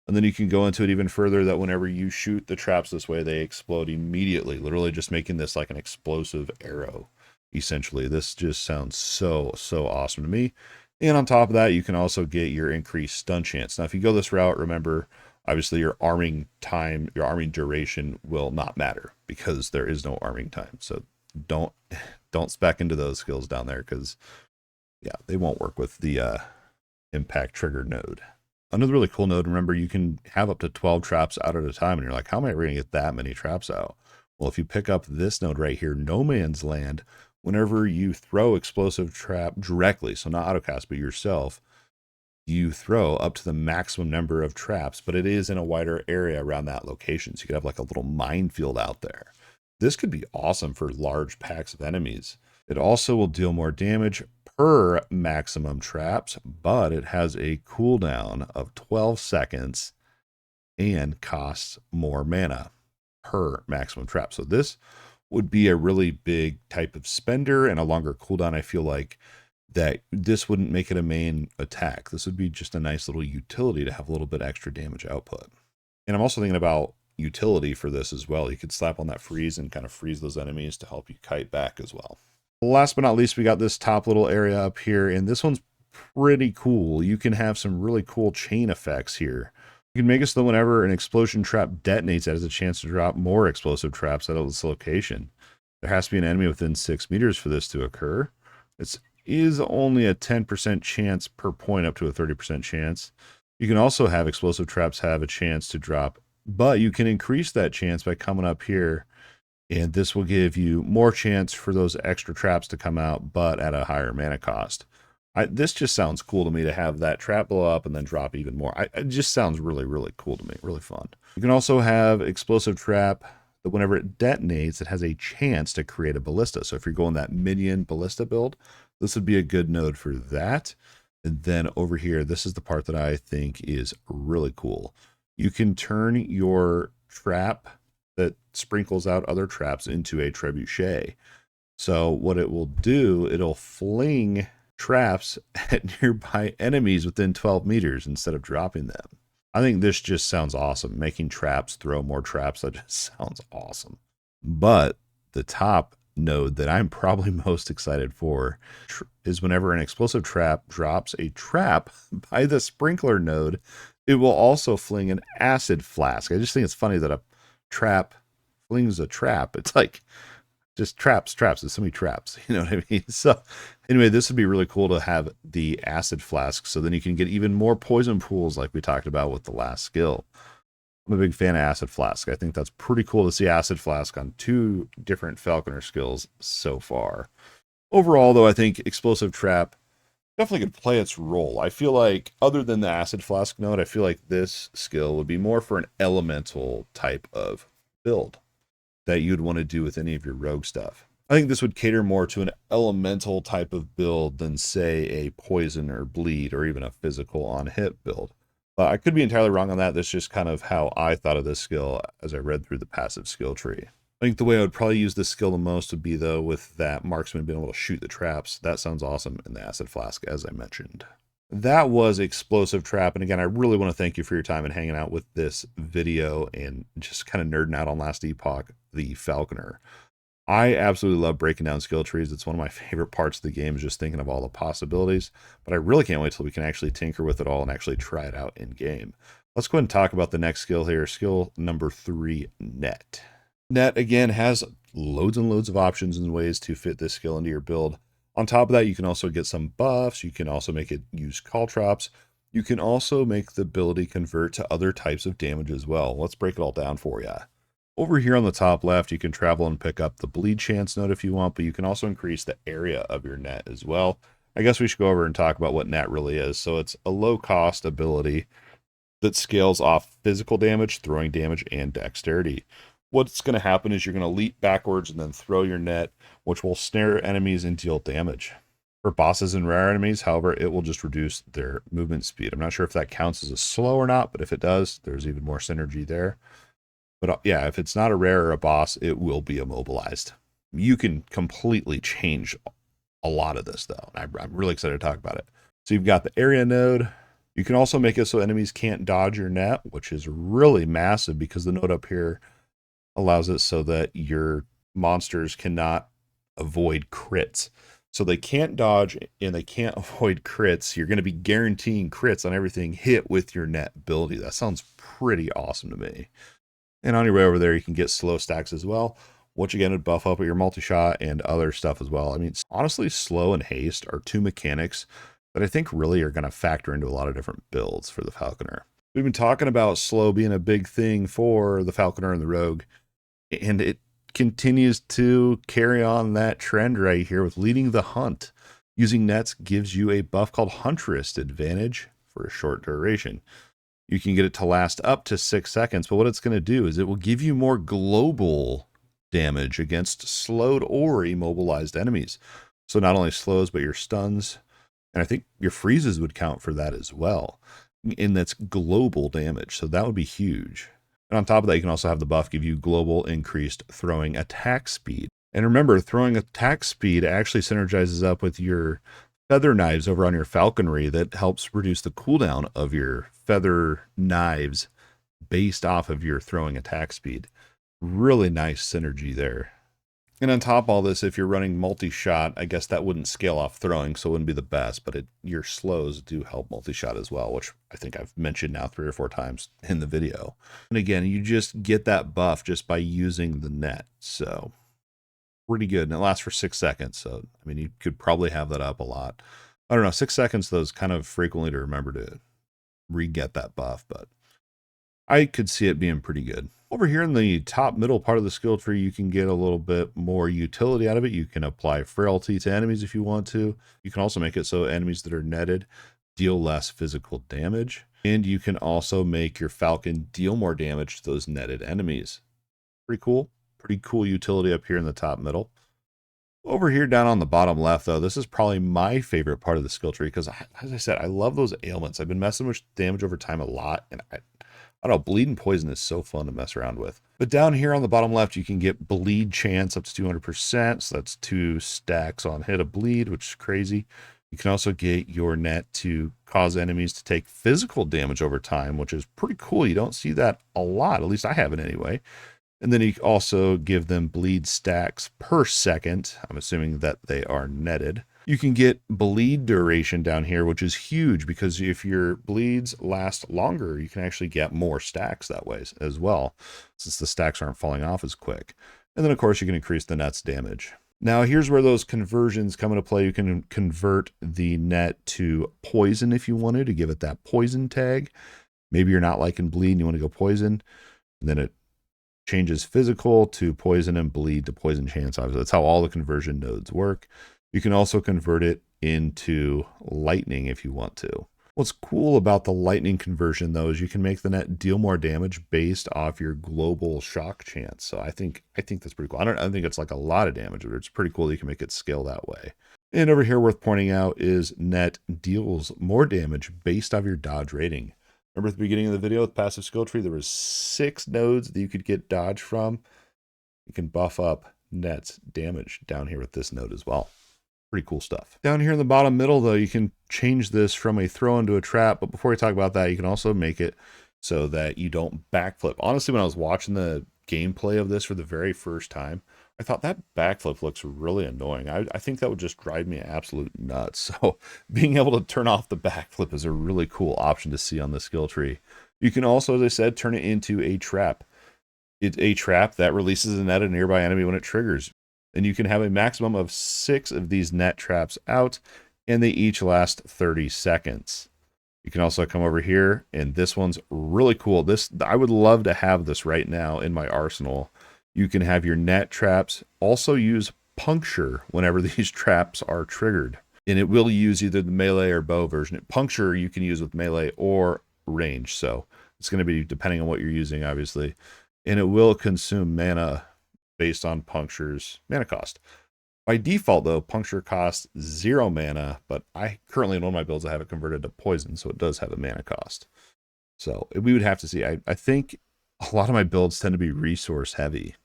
[SPEAKER 1] And then you can go into it even further that whenever you shoot the traps this way, they explode immediately, literally just making this like an explosive arrow, essentially. This just sounds so awesome to me. And on top of that, you can also get your increased stun chance. Now, if you go this route, remember, obviously your arming time, your arming duration will not matter because there is no arming time. So don't spec into those skills down there because, yeah, they won't work with the impact trigger node. Another really cool node, remember, you can have up to 12 traps out at a time, and you're like, how am I going to get that many traps out? Well, if you pick up this node right here, No Man's Land, whenever you throw explosive trap directly, so not autocast, but yourself, you throw up to the maximum number of traps, but it is in a wider area around that location. So you could have like a little minefield out there. This could be awesome for large packs of enemies. It also will deal more damage per maximum traps, but it has a cooldown of 12 seconds and costs more mana per maximum trap. So this would be a really big type of spender and a longer cooldown. I feel like that this wouldn't make it a main attack. This would be just a nice little utility to have a little bit extra damage output. And I'm also thinking about utility for this as well. You could slap on that freeze and kind of freeze those enemies to help you kite back as well. Last but not least, we got this top little area up here, and this one's pretty cool. You can have some really cool chain effects here. You can make it so that whenever an explosion trap detonates, it has a chance to drop more explosive traps out of this location. There has to be an enemy within 6 meters for this to occur. It is only a 10% chance per point, up to a 30% chance. You can also have explosive traps have a chance to drop, but you can increase that chance by coming up here, and this will give you more chance for those extra traps to come out, but at a higher mana cost. This just sounds cool to me to have that trap blow up and then drop even more. It just sounds really cool to me, really fun. You can also have explosive trap that whenever it detonates, it has a chance to create a ballista. So if you're going that minion ballista build, this would be a good node for that. And then over here, this is the part that I think is really cool. You can turn your trap that sprinkles out other traps into a trebuchet. So what it will do, it'll fling traps at nearby enemies within 12 meters instead of dropping them. I think this just sounds awesome. Making traps throw more traps, that just sounds awesome. But the top node that I'm probably most excited for is whenever an explosive trap drops a trap by the sprinkler node, it will also fling an acid flask. I just think it's funny that a trap flings a trap. It's like just traps. There's so many traps, you know what I mean? So anyway, this would be really cool to have the acid flask, so then you can get even more poison pools like we talked about with the last skill. I'm a big fan of acid flask. I think that's pretty cool to see acid flask on 2 different Falconer skills so far. Overall, though, I think explosive trap definitely could play its role. I feel like, other than the acid flask node, I feel like this skill would be more for an elemental type of build that you'd want to do with any of your rogue stuff. I think this would cater more to an elemental type of build than, say, a poison or bleed or even a physical on hit build. But I could be entirely wrong on that. That's just kind of how I thought of this skill as I read through the passive skill tree. I think the way I would probably use this skill the most would be, though, with that marksman being able to shoot the traps. That sounds awesome in the acid flask, as I mentioned. That was explosive trap. And again, I really want to thank you for your time and hanging out with this video and just kind of nerding out on Last Epoch, the Falconer. I absolutely love breaking down skill trees. It's one of my favorite parts of the game, is just thinking of all the possibilities. But I really can't wait till we can actually tinker with it all and actually try it out in game. Let's go ahead and talk about the next skill here. Skill number 3, Net. Net, again, has loads and loads of options and ways to fit this skill into your build. On top of that, you can also get some buffs. You can also make it use caltrops. You can also make the ability convert to other types of damage as well. Let's break it all down for you. Over here on the top left, you can travel and pick up the bleed chance node if you want, but you can also increase the area of your net as well. I guess we should go over and talk about what net really is. So it's a low-cost ability that scales off physical damage, throwing damage, and dexterity. What's going to happen is you're going to leap backwards and then throw your net, which will snare enemies and deal damage. For bosses and rare enemies, however, it will just reduce their movement speed. I'm not sure if that counts as a slow or not, but if it does, there's even more synergy there. But yeah, if it's not a rare or a boss, it will be immobilized. You can completely change a lot of this, though. I'm really excited to talk about it. So you've got the area node. You can also make it so enemies can't dodge your net, which is really massive because the node up here allows it so that your monsters cannot avoid crits. So they can't dodge and they can't avoid crits. You're going to be guaranteeing crits on everything hit with your net ability. That sounds pretty awesome to me. And on your way over there, you can get slow stacks as well, which again would buff up your multi-shot and other stuff as well. I mean, honestly, slow and haste are two mechanics that I think really are going to factor into a lot of different builds for the Falconer. We've been talking about slow being a big thing for the Falconer and the Rogue, and it continues to carry on that trend right here with leading the hunt. Using nets gives you a buff called Huntress advantage for a short duration. You can get it to last up to 6 seconds, but what it's going to do is it will give you more global damage against slowed or immobilized enemies. So not only slows, but your stuns, and I think your freezes would count for that as well. And that's global damage, so that would be huge. And on top of that, you can also have the buff give you global increased throwing attack speed. And remember, throwing attack speed actually synergizes up with your feather knives over on your falconry that helps reduce the cooldown of your feather knives based off of your throwing attack speed. Really nice synergy there. And on top of all this, if you're running multi-shot, I guess that wouldn't scale off throwing, so it wouldn't be the best, but your slows do help multi-shot as well, which I think I've mentioned now 3 or 4 times in the video. And again, you just get that buff just by using the net, so pretty good. And it lasts for 6 seconds, so I mean, you could probably have that up a lot. I don't know, 6 seconds though is kind of frequently to remember to re-get that buff, but I could see it being pretty good. Over here in the top middle part of the skill tree, you can get a little bit more utility out of it. You can apply frailty to enemies if you want to. You can also make it so enemies that are netted deal less physical damage. And you can also make your Falcon deal more damage to those netted enemies. Pretty cool. Pretty cool utility up here in the top middle. Over here down on the bottom left, though, this is probably my favorite part of the skill tree because, as I said, I love those ailments. I've been messing with damage over time a lot, and I don't know, bleed and poison is so fun to mess around with. But down here on the bottom left, you can get bleed chance up to 200%. So that's 2 stacks on hit of bleed, which is crazy. You can also get your net to cause enemies to take physical damage over time, which is pretty cool. You don't see that a lot, at least I haven't anyway. And then you also give them bleed stacks per second. I'm assuming that they are netted. You can get bleed duration down here, which is huge because if your bleeds last longer, you can actually get more stacks that way as well, since the stacks aren't falling off as quick. And then, of course, you can increase the net's damage. Now, here's where those conversions come into play. You can convert the net to poison if you wanted to give it that poison tag. Maybe you're not liking bleed and you want to go poison, and then it changes physical to poison and bleed to poison chance. Obviously, that's how all the conversion nodes work. You can also convert it into lightning if you want to. What's cool about the lightning conversion, though, is you can make the net deal more damage based off your global shock chance. So I think that's pretty cool. I don't think it's like a lot of damage, but it's pretty cool that you can make it scale that way. And over here, worth pointing out is net deals more damage based off your dodge rating. Remember at the beginning of the video with passive skill tree, there was 6 nodes that you could get dodge from. You can buff up net's damage down here with this node as well. Pretty cool stuff. Down here in the bottom middle, though, you can change this from a throw into a trap. But before we talk about that, you can also make it so that you don't backflip. Honestly, when I was watching the gameplay of this for the very first time, I thought that backflip looks really annoying. I think that would just drive me absolute nuts. So being able to turn off the backflip is a really cool option to see on the skill tree. You can also, as I said, turn it into a trap. It's a trap that releases a net at a nearby enemy when it triggers. And you can have a maximum of 6 of these net traps out, and they each last 30 seconds. You can also come over here, and this one's really cool. I would love to have this right now in my arsenal. You can have your net traps also use puncture whenever these traps are triggered. And it will use either the melee or bow version. Puncture you can use with melee or range. So it's going to be depending on what you're using, obviously. And it will consume mana based on puncture's mana cost. By default, though, puncture costs 0 mana, but I currently in one of my builds I have it converted to poison, so it does have a mana cost. So we would have to see. I think a lot of my builds tend to be resource heavy.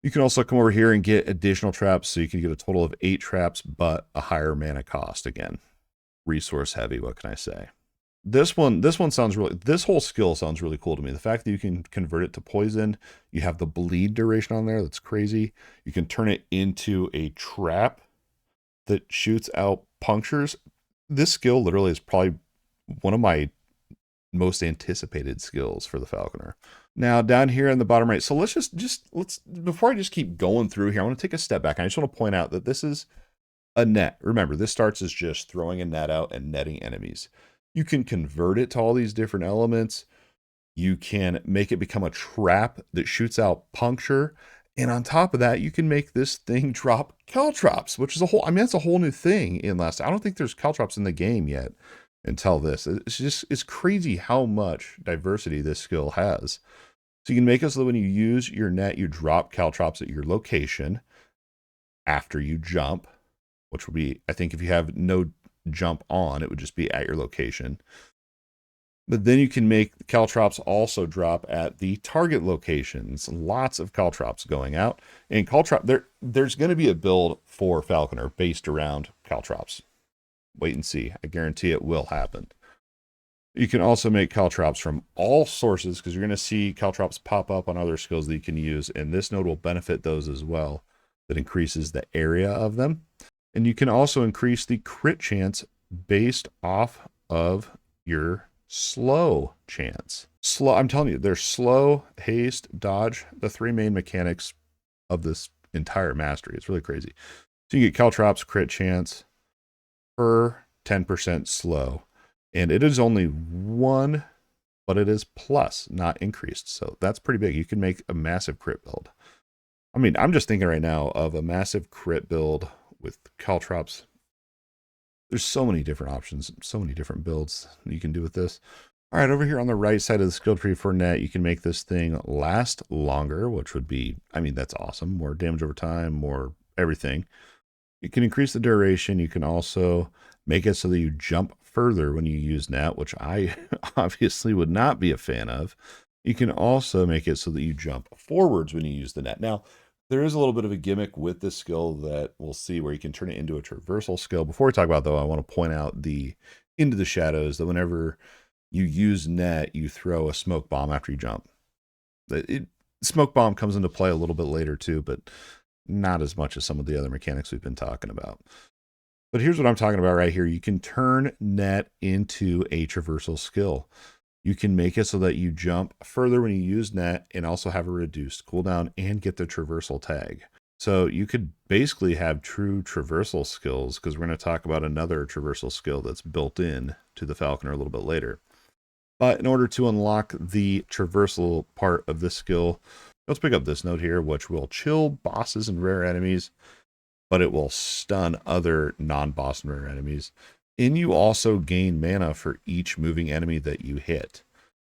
[SPEAKER 1] You can also come over here and get additional traps, so you can get a total of 8 traps, but a higher mana cost. Again, resource heavy, what can I say? This one sounds really, this whole skill sounds really cool to me. The fact that you can convert it to poison, you have the bleed duration on there, that's crazy. You can turn it into a trap that shoots out punctures. This skill literally is probably one of my most anticipated skills for the Falconer. Now down here in the bottom right, so let's before I just keep going through here, I want to take a step back. I just want to point out that this is a net. Remember, this starts as just throwing a net out and netting enemies. You can convert it to all these different elements. You can make it become a trap that shoots out puncture. And on top of that, you can make this thing drop caltrops, which is that's a whole new thing in last. I don't think there's caltrops in the game yet until this. It's crazy how much diversity this skill has. So you can make it so that when you use your net, you drop caltrops at your location after you jump, which would be, I think if you have no jump on, it would just be at your location. But then you can make caltrops also drop at the target locations. Lots of caltrops going out. And there's going to be a build for Falconer based around caltrops. Wait and see. I guarantee it will happen. You can also make caltrops from all sources, because you're going to see caltrops pop up on other skills that you can use, and this node will benefit those as well. That increases the area of them. And you can also increase the crit chance based off of your slow chance. I'm telling you, there's slow, haste, dodge, the 3 main mechanics of this entire mastery. It's really crazy. So you get caltrops crit chance per 10% slow. And it is only 1, but it is plus, not increased. So that's pretty big. You can make a massive crit build. I mean, I'm just thinking right now of a massive crit build with caltrops. There's so many different options, so many different builds you can do with this. All right, over here on the right side of the skill tree for net, you can make this thing last longer, which would be, I mean, that's awesome. More damage over time, more everything. You can increase the duration. You can also make it so that you jump further when you use net, which I obviously would not be a fan of. You can also make it so that you jump forwards when you use the net. Now, there is a little bit of a gimmick with this skill that we'll see where you can turn it into a traversal skill. Before we talk about, though, I want to point out the Into the Shadows, that whenever you use net, you throw a smoke bomb after you jump. Smoke bomb comes into play a little bit later too, but not as much as some of the other mechanics we've been talking about. But here's what I'm talking about right here. You can turn net into a traversal skill. You can make it so that you jump further when you use net and also have a reduced cooldown and get the traversal tag. So you could basically have true traversal skills, because we're going to talk about another traversal skill that's built in to the Falconer a little bit later. But in order to unlock the traversal part of this skill, let's pick up this node here, which will chill bosses and rare enemies, but it will stun other non-boss and rare enemies. And you also gain mana for each moving enemy that you hit.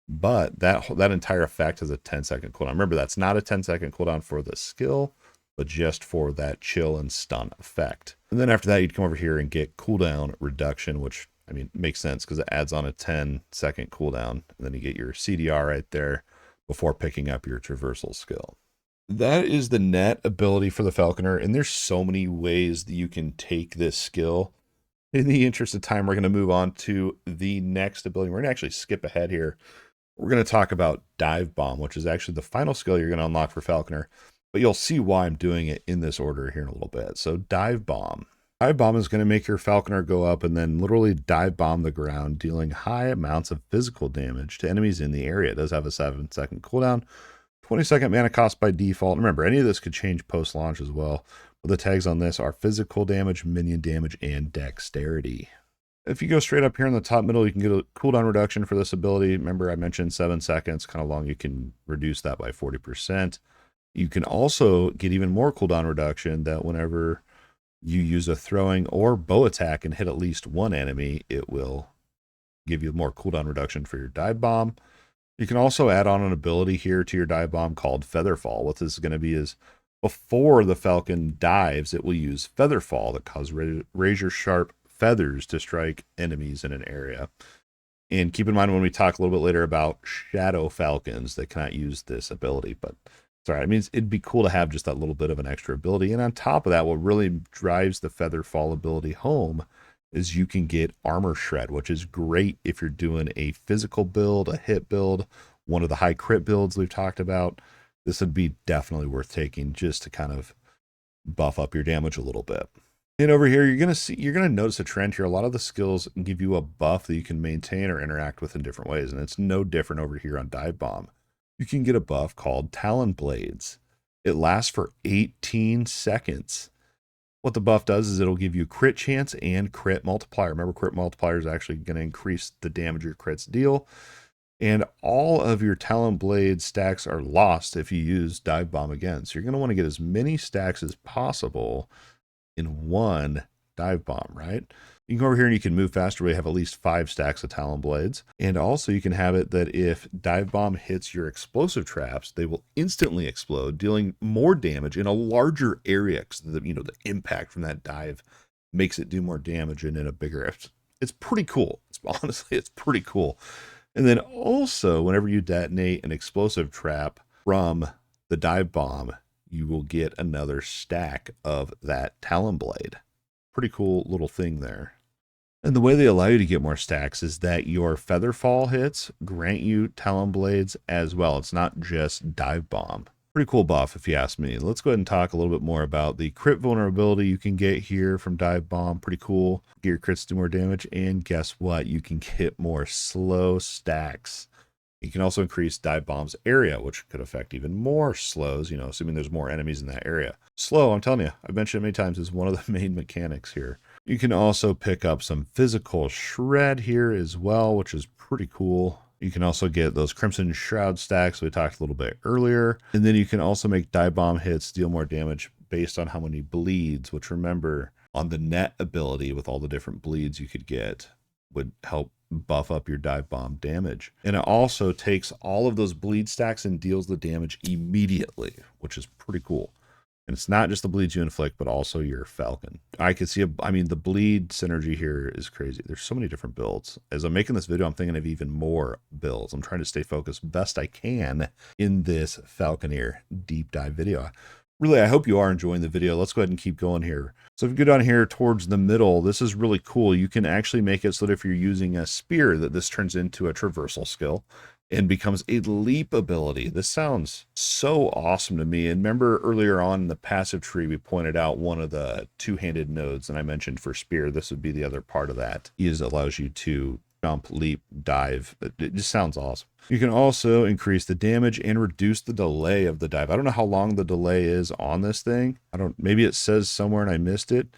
[SPEAKER 1] But that entire effect has a 10-second cooldown. Remember, that's not a 10-second cooldown for the skill, but just for that chill and stun effect. And then after that, you'd come over here and get cooldown reduction, which, I mean, makes sense because it adds on a 10-second cooldown. And then you get your CDR right there before picking up your traversal skill. That is the net ability for the Falconer, and there's so many ways that you can take this skill. In the interest of time, we're going to move on to the next ability. We're going to actually skip ahead here. We're going to talk about Dive Bomb, which is actually the final skill you're going to unlock for Falconer. but you'll see why I'm doing it in this order here in a little bit. So dive bomb. Dive bomb is going to make your Falconer go up and then literally dive bomb the ground, dealing high amounts of physical damage to enemies in the area. It does have a 7-second cooldown, 20-second mana cost by default. Remember, any of this could change post-launch as well. But the tags on this are physical damage, minion damage, and dexterity. If you go straight up here in the top middle, you can get a cooldown reduction for this ability. Remember, I mentioned 7 seconds, kind of long. You can reduce that by 40%. You can also get even more cooldown reduction that whenever you use a throwing or bow attack and hit at least one enemy, it will give you more cooldown reduction for your dive bomb. You can also add on an ability here to your dive bomb called Featherfall. What this is going to be is before the Falcon dives, it will use Featherfall that causes razor sharp feathers to strike enemies in an area. And keep in mind when we talk a little bit later about Shadow Falcons, they cannot use this ability, but sorry, it means it'd be cool to have just that little bit of an extra ability. And on top of that, what really drives the Featherfall ability home is you can get Armor Shred, which is great if you're doing a physical build, a hit build, one of the high crit builds we've talked about. This would be definitely worth taking just to kind of buff up your damage a little bit. And over here, you're gonna notice a trend here. A lot of the skills give you a buff that you can maintain or interact with in different ways, and it's no different over here on Dive Bomb. You can get a buff called Talon Blades. It lasts for 18 seconds. What the buff does is it'll give you crit chance and crit multiplier. Remember, crit multiplier is actually going to increase the damage your crits deal. And all of your Talon Blade stacks are lost if you use Dive Bomb again. So you're going to want to get as many stacks as possible in one Dive Bomb, right? You can go over here and you can move faster. We have at least 5 stacks of Talon Blades. And also you can have it that if Dive Bomb hits your explosive traps, they will instantly explode, dealing more damage in a larger area because the impact from that dive makes it do more damage and in a bigger area. It's pretty cool. Honestly, it's pretty cool. And then also, whenever you detonate an explosive trap from the Dive Bomb, you will get another stack of that Talon Blade. Pretty cool little thing there. And the way they allow you to get more stacks is that your Featherfall hits grant you Talon Blades as well. It's not just Dive Bomb. Pretty cool buff if you ask me. Let's go ahead and talk a little bit more about the crit vulnerability you can get here from Dive Bomb. Pretty cool. Get your crits do more damage, and guess what? You can get more slow stacks. You can also increase Dive Bomb's area, which could affect even more slows, assuming there's more enemies in that area. Slow, I'm telling you, I've mentioned it many times, is one of the main mechanics here. You can also pick up some physical shred here as well, which is pretty cool. You can also get those Crimson Shroud stacks we talked a little bit earlier. And then you can also make Dive Bomb hits deal more damage based on how many bleeds, which remember, on the net ability with all the different bleeds you could get would help buff up your Dive Bomb damage. And it also takes all of those bleed stacks and deals the damage immediately, which is pretty cool. And it's not just the bleeds you inflict, but also your Falcon. I could see, the bleed synergy here is crazy. There's so many different builds. As I'm making this video, I'm thinking of even more builds. I'm trying to stay focused best I can in this Falconer deep dive video. Really, I hope you are enjoying the video. Let's go ahead and keep going here. So if you go down here towards the middle, this is really cool. You can actually make it so that if you're using a spear, that this turns into a traversal skill and becomes a leap ability. This sounds so awesome to me. And remember earlier on in the passive tree, we pointed out one of the two-handed nodes, and I mentioned for spear, this would be the other part of that. It allows you to jump, leap, dive. It just sounds awesome. You can also increase the damage and reduce the delay of the dive. I don't know how long the delay is on this thing. Maybe it says somewhere and I missed it,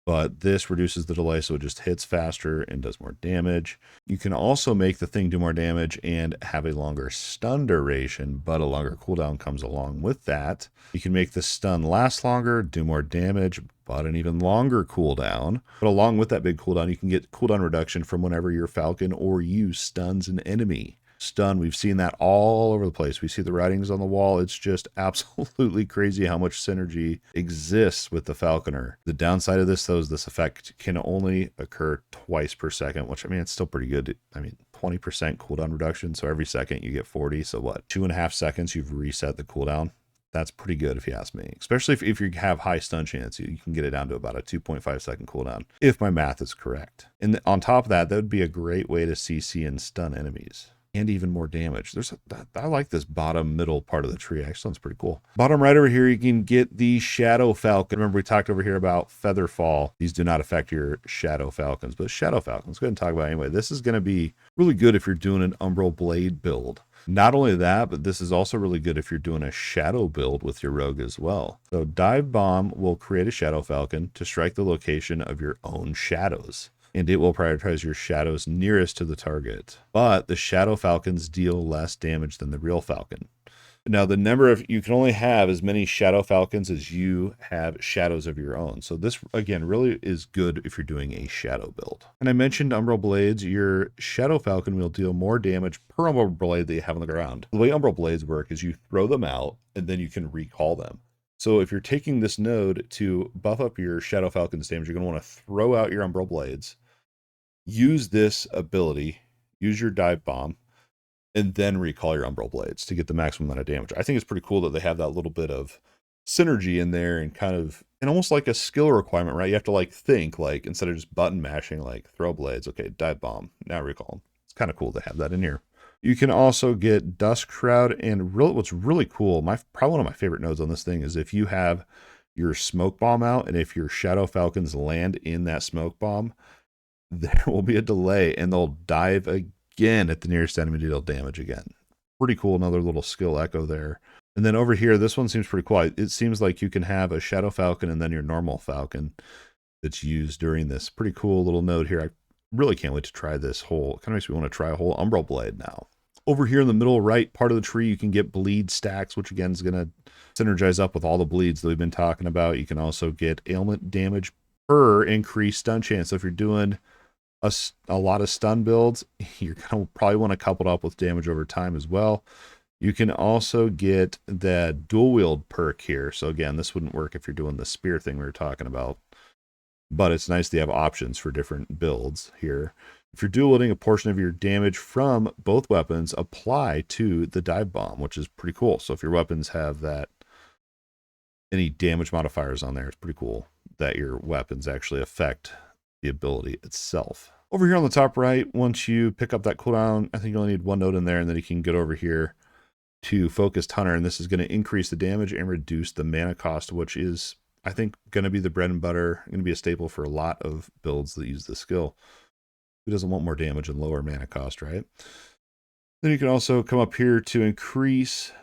[SPEAKER 1] but this reduces the delay so it just hits faster and does more damage. You can also make the thing do more damage and have a longer stun duration, but a longer cooldown comes along with that. You can make the stun last longer, do more damage, but an even longer cooldown. But along with that big cooldown, you can get cooldown reduction from whenever your Falcon or you stuns an enemy. Stun, we've seen that all over the place. We see the writings on the wall. It's just absolutely crazy how much synergy exists with the Falconer. The downside of this, though, is this effect can only occur twice per second, which, it's still pretty good. 20% cooldown reduction, so every second you get 40. So what, 2.5 seconds you've reset the cooldown? That's pretty good if you ask me, especially if you have high stun chance. You can get it down to about a 2.5 second cooldown, if my math is correct. And on top of that, that would be a great way to CC and stun enemies. and even more damage. I like this bottom middle part of the tree. Actually, sounds pretty cool. Bottom right over here, you can get the Shadow Falcon. Remember, we talked over here about Feather Fall. These do not affect your Shadow Falcons, but Shadow Falcons, go ahead and talk about it anyway. This is going to be really good if you're doing an Umbral Blade build. Not only that, but this is also really good if you're doing a shadow build with your rogue as well. So Dive Bomb will create a Shadow Falcon to strike the location of your own shadows, and it will prioritize your shadows nearest to the target. But the Shadow Falcons deal less damage than the real Falcon. Now, the number of, you can only have as many Shadow Falcons as you have shadows of your own. So this, again, really is good if you're doing a shadow build. And I mentioned Umbral Blades. Your Shadow Falcon will deal more damage per Umbral Blade that you have on the ground. The way Umbral Blades work is you throw them out, and then you can recall them. So if you're taking this node to buff up your Shadow Falcon's damage, you're going to want to throw out your Umbral Blades, use this ability, use your Dive Bomb, and then recall your Umbral Blades to get the maximum amount of damage. I think it's pretty cool that they have that little bit of synergy in there, and kind of, and almost like a skill requirement, right? You have to like think, like, instead of just button mashing, like throw blades, okay, Dive Bomb, now recall. It's kind of cool to have that in here. You can also get Dust Crowd, and what's really cool, probably one of my favorite nodes on this thing is if you have your Smoke Bomb out, and if your Shadow Falcons land in that Smoke Bomb, there will be a delay, and they'll dive again at the nearest enemy to deal damage again. Pretty cool, another little skill echo there. And then over here, this one seems pretty cool. It seems like you can have a Shadow Falcon and then your normal Falcon that's used during this. Pretty cool little node here. I really can't wait to try this whole, kind of makes me want to try a whole Umbral Blade now. Over here in the middle right part of the tree, you can get bleed stacks, which again is going to synergize up with all the bleeds that we've been talking about. You can also get ailment damage per increased stun chance. So if you're doing a lot of stun builds, you're going to probably want to couple it up with damage over time as well. You can also get the dual wield perk here. So again, this wouldn't work if you're doing the spear thing we were talking about, but it's nice to have options for different builds here. If you're dual wielding, a portion of your damage from both weapons apply to the Dive Bomb, which is pretty cool. So if your weapons have that, any damage modifiers on there, it's pretty cool that your weapons actually affect the ability itself. Over here on the top right, once you pick up that cooldown, I think you only need one node in there, and then you can get over here to Focused Hunter, and this is going to increase the damage and reduce the mana cost, which is, I think, going to be the bread and butter, going to be a staple for a lot of builds that use this skill. Who doesn't want more damage and lower mana cost, right? Then you can also come up here to increase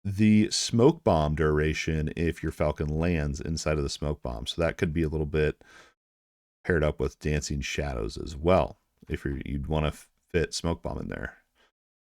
[SPEAKER 1] the Smoke Bomb duration if your Falcon lands inside of the Smoke Bomb. So that could be a little bit paired up with Dancing Shadows as well, if you'd want to fit Smoke Bomb in there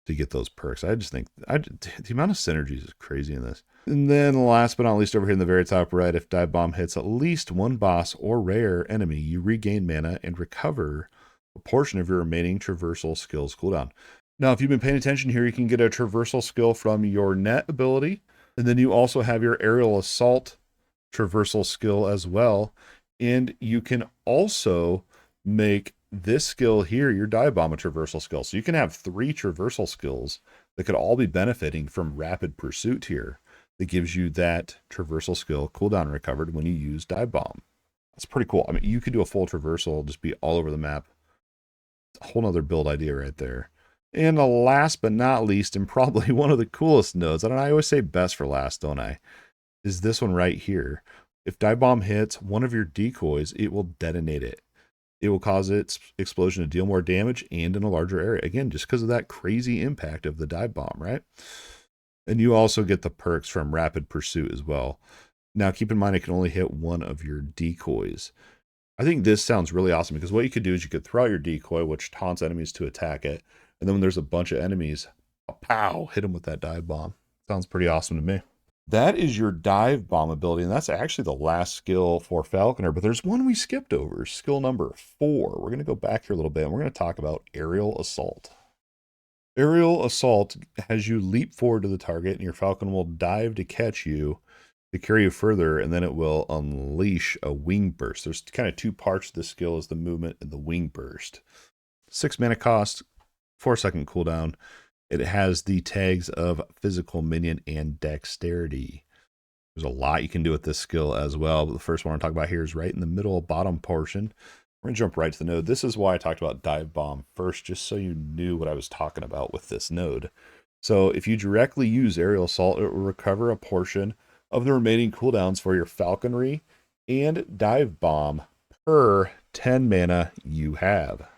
[SPEAKER 1] to get those perks. I just think the amount of synergies is crazy in this. And then last but not least, over here in the very top right, if Dive Bomb hits at least one boss or rare enemy, you regain mana and recover a portion of your remaining traversal skills cooldown. Now, if you've been paying attention here, you can get a traversal skill from your net ability, and then you also have your aerial assault traversal skill as well. And you can also make this skill here your Dive Bomb a traversal skill. So you can have 3 traversal skills that could all be benefiting from Rapid Pursuit here. That gives you that traversal skill cooldown recovered when you use Dive Bomb. That's pretty cool. I mean, you could do a full traversal, just be all over the map. It's a whole nother build idea right there. And the last but not least, and probably one of the coolest nodes, I always say best for last, don't I? Is this one right here. If Dive Bomb hits one of your decoys, it will detonate it. It will cause its explosion to deal more damage and in a larger area. Again, just because of that crazy impact of the Dive Bomb, right? And you also get the perks from Rapid Pursuit as well. Now, keep in mind, it can only hit one of your decoys. I think this sounds really awesome because what you could do is you could throw out your decoy, which taunts enemies to attack it. And then when there's a bunch of enemies, pow, hit them with that Dive Bomb. Sounds pretty awesome to me. That is your Dive Bomb ability, and that's actually the last skill for Falconer, but there's one we skipped over, skill number 4. We're going to go back here a little bit, and we're going to talk about Aerial Assault. Aerial Assault has you leap forward to the target, and your Falcon will dive to catch you, to carry you further, and then it will unleash a Wing Burst. There's kind of 2 parts to this skill, is the movement and the Wing Burst. 6 mana cost, 4-second cooldown. It has the tags of Physical Minion and Dexterity. There's a lot you can do with this skill as well, but the first one I'm talking about here is right in the middle bottom portion. We're going to jump right to the node. This is why I talked about dive bomb first, just so you knew what I was talking about with this node. So if you directly use aerial assault, it will recover a portion of the remaining cooldowns for your falconry and dive bomb per 10 mana you have.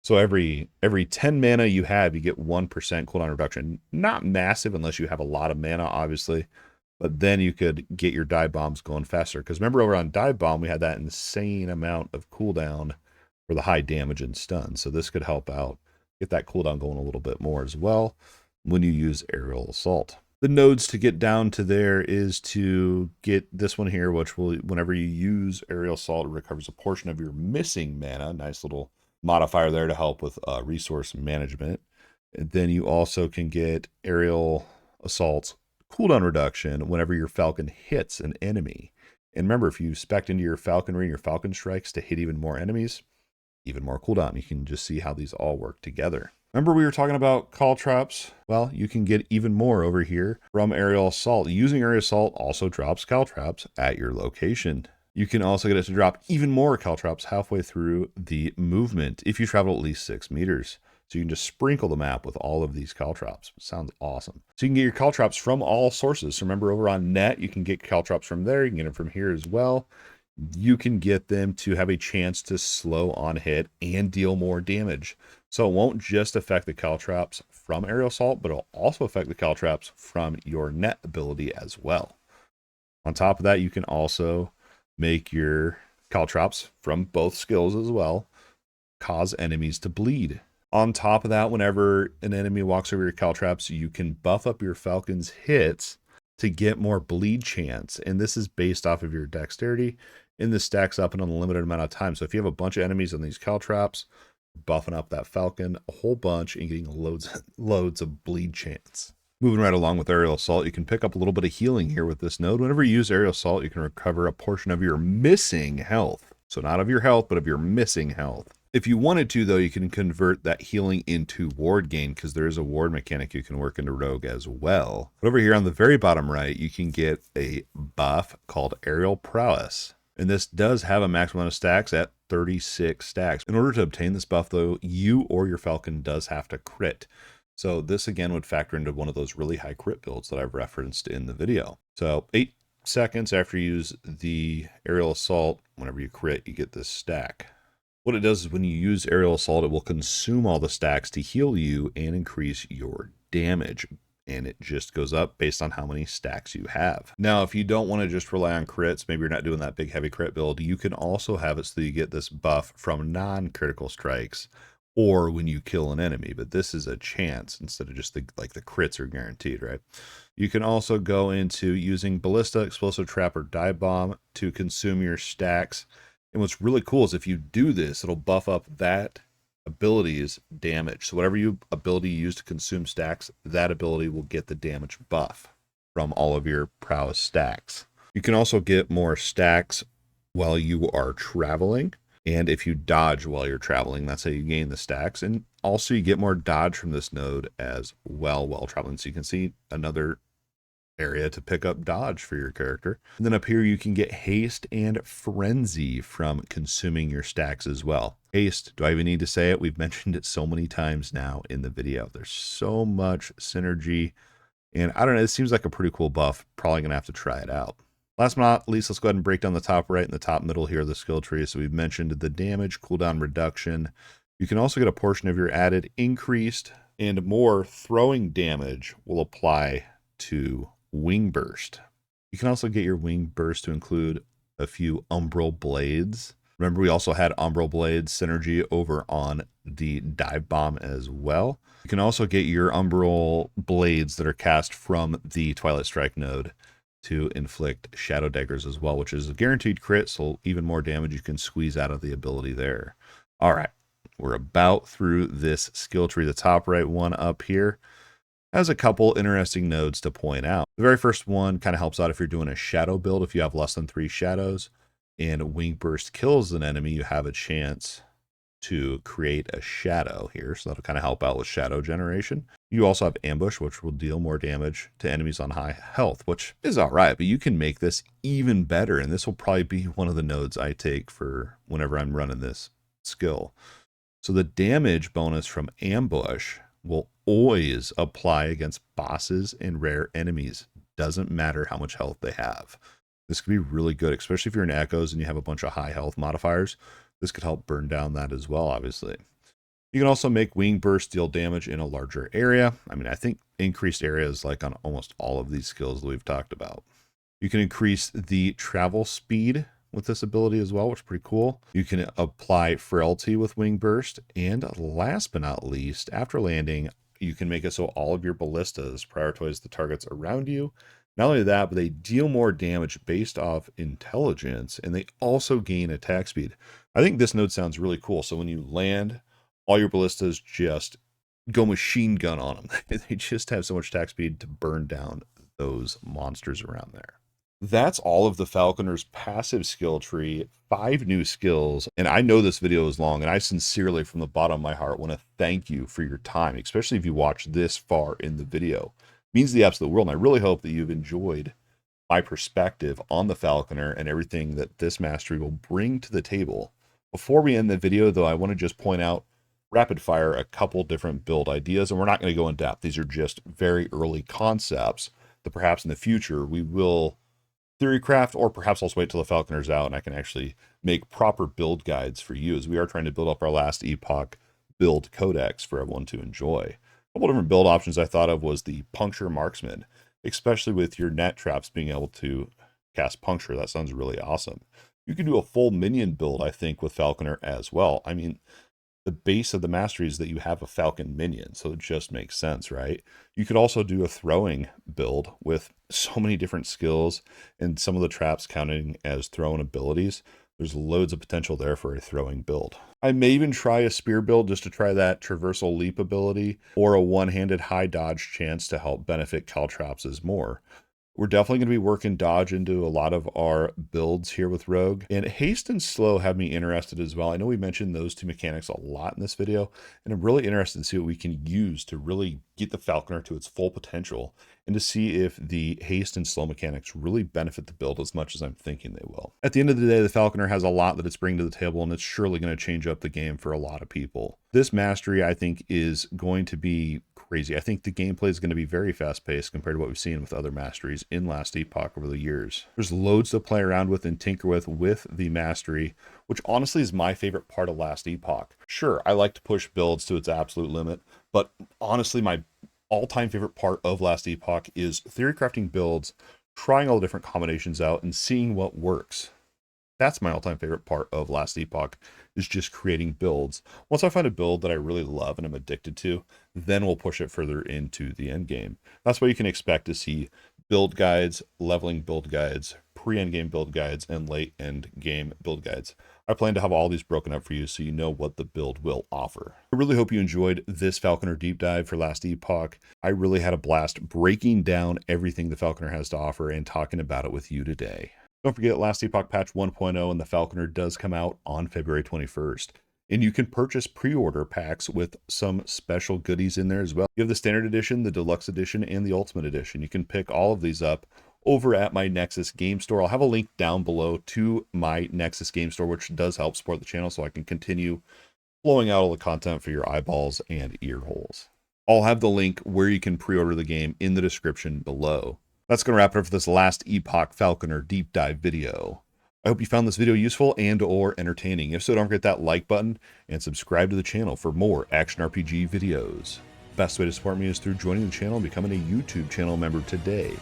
[SPEAKER 1] So every 10 mana you have, you get 1% cooldown reduction. Not massive unless you have a lot of mana, obviously. But then you could get your dive bombs going faster. Because remember over on dive bomb, we had that insane amount of cooldown for the high damage and stun. So this could help out, get that cooldown going a little bit more as well when you use aerial assault. The nodes to get down to there is to get this one here, which will, whenever you use aerial assault, it recovers a portion of your missing mana. Nice little modifier there to help with resource management. And then you also can get aerial assault's cooldown reduction whenever your falcon hits an enemy. And remember, if you spec into your falconry and your falcon strikes to hit even more enemies, even more cooldown. You can just see how these all work together. Remember we were talking about call traps? Well, you can get even more over here from aerial assault. Using aerial assault also drops caltraps at your location. You can also get it to drop even more caltraps halfway through the movement if you travel at least 6 meters. So you can just sprinkle the map with all of these caltraps. Sounds awesome. So you can get your caltraps from all sources. So remember over on net, you can get caltraps from there. You can get them from here as well. You can get them to have a chance to slow on hit and deal more damage. So it won't just affect the caltraps from aerial assault, but it'll also affect the caltraps from your net ability as well. On top of that, you can also make your caltraps from both skills as well cause enemies to bleed. On top of that, whenever an enemy walks over your caltraps, you can buff up your falcon's hits to get more bleed chance. And this is based off of your dexterity, and this stacks up in an unlimited amount of time. So if you have a bunch of enemies on these caltraps, buffing up that falcon a whole bunch and getting loads of bleed chance. Moving right along with aerial assault, you can pick up a little bit of healing here with this node. Whenever you use aerial assault, you can recover a portion of your missing health. So not of your health, but of your missing health. If you wanted to, though, you can convert that healing into ward gain, because there is a ward mechanic you can work into Rogue as well. But over here on the very bottom right, you can get a buff called Aerial Prowess. And this does have a maximum amount of stacks at 36 stacks. In order to obtain this buff, though, you or your Falcon does have to crit. So this, again, would factor into one of those really high crit builds that I've referenced in the video. So 8 seconds after you use the Aerial Assault, whenever you crit, you get this stack. What it does is when you use aerial assault, it will consume all the stacks to heal you and increase your damage. And it just goes up based on how many stacks you have. Now, if you don't want to just rely on crits, maybe you're not doing that big heavy crit build, you can also have it so you get this buff from non-critical strikes or when you kill an enemy. But this is a chance instead of just the crits are guaranteed, right? You can also go into using ballista, explosive trap, or dive bomb to consume your stacks. And what's really cool is if you do this, it'll buff up that ability's damage. So whatever ability you use to consume stacks, that ability will get the damage buff from all of your prowess stacks. You can also get more stacks while you are traveling. And if you dodge while you're traveling, that's how you gain the stacks. And also you get more dodge from this node as well while traveling. So you can see another area to pick up dodge for your character. And then up here you can get haste and frenzy from consuming your stacks as well. Haste, do I even need to say it? We've mentioned it so many times now in the video. There's so much synergy, and I don't know, it seems like a pretty cool buff. Probably gonna have to try it out. Last but not least, let's go ahead and break down the top right and the top middle here of the skill tree. So we've mentioned the damage cooldown reduction. You can also get a portion of your added increased and more throwing damage will apply to wing burst. You can also get your wing burst to include a few umbral blades. Remember, we also had umbral blades synergy over on the dive bomb as well. You can also get your umbral blades that are cast from the Twilight Strike node to inflict shadow daggers as well, which is a guaranteed crit, so even more damage you can squeeze out of the ability there. All right, we're about through this skill tree. The top right one up here has a couple interesting nodes to point out. The very first one kind of helps out if you're doing a shadow build. If you have less than 3 shadows and wing burst kills an enemy, you have a chance to create a shadow here, so that'll kind of help out with shadow generation. You also have ambush, which will deal more damage to enemies on high health, which is all right, but you can make this even better, and this will probably be one of the nodes I take for whenever I'm running this skill. So the damage bonus from ambush will always apply against bosses and rare enemies. Doesn't matter how much health they have. This could be really good, especially if you're in echoes and you have a bunch of high health modifiers. This could help burn down that as well, obviously. You can also make wing burst deal damage in a larger area. I mean, I think increased area is like on almost all of these skills that we've talked about. You can increase the travel speed with this ability as well, which is pretty cool. You can apply frailty with wing burst. And last but not least, after landing, you can make it so all of your ballistas prioritize the targets around you. Not only that, but they deal more damage based off intelligence, and they also gain attack speed. I think this node sounds really cool. So when you land, all your ballistas just go machine gun on them. They just have so much attack speed to burn down those monsters around there. That's all of the Falconer's passive skill tree, 5 new skills. And I know this video is long, and I sincerely, from the bottom of my heart, want to thank you for your time, especially if you watch this far in the video. It means the absolute world, and I really hope that you've enjoyed my perspective on the Falconer and everything that this mastery will bring to the table. Before we end the video, though, I want to just point out rapid fire a couple different build ideas, and we're not going to go in depth. These are just very early concepts that perhaps in the future we will theory craft, or perhaps I'll wait till the Falconer's out and I can actually make proper build guides for you, as we are trying to build up our last Epoch build codex for everyone to enjoy. A couple different build options I thought of was the Puncture Marksman, especially with your net traps being able to cast Puncture. That sounds really awesome. You can do a full minion build, I think, with Falconer as well. I mean, the base of the mastery is that you have a Falcon minion, so it just makes sense, right? You could also do a throwing build with so many different skills and some of the traps counting as throwing abilities. There's loads of potential there for a throwing build. I may even try a spear build just to try that traversal leap ability, or a one-handed high dodge chance to help benefit caltrops more. We're definitely going to be working dodge into a lot of our builds here with Rogue. And haste and slow have me interested as well. I know we mentioned those 2 mechanics a lot in this video, and I'm really interested to see what we can use to really get the Falconer to its full potential, and to see if the haste and slow mechanics really benefit the build as much as I'm thinking they will. At the end of the day, the Falconer has a lot that it's bringing to the table, and it's surely going to change up the game for a lot of people. This mastery, I think, is going to be crazy. I think the gameplay is going to be very fast-paced compared to what we've seen with other masteries in Last Epoch over the years. There's loads to play around with and tinker with the mastery, which honestly is my favorite part of Last Epoch. Sure, I like to push builds to its absolute limit, but honestly, my all-time favorite part of Last Epoch is theory crafting builds, trying all the different combinations out, and seeing what works. That's my all-time favorite part of Last Epoch, is just creating builds. Once I find a build that I really love and I'm addicted to, then we'll push it further into the end game. That's why you can expect to see build guides, leveling build guides, pre-end game build guides, and late end game build guides. I plan to have all these broken up for you so you know what the build will offer. I really hope you enjoyed this Falconer deep dive for Last Epoch. I really had a blast breaking down everything the Falconer has to offer and talking about it with you today. Don't forget, Last Epoch patch 1.0 and the Falconer does come out on February 21st. And you can purchase pre-order packs with some special goodies in there as well. You have the Standard Edition, the Deluxe Edition, and the Ultimate Edition. You can pick all of these up over at my Nexus game store. I'll have a link down below to my Nexus game store, which does help support the channel so I can continue flowing out all the content for your eyeballs and ear holes. I'll have the link where you can pre-order the game in the description below. That's going to wrap it up for this Last Epoch Falconer deep dive video. I hope you found this video useful and or entertaining. If so, don't forget that like button and subscribe to the channel for more action RPG videos. Best way to support me is through joining the channel and becoming a YouTube channel member today,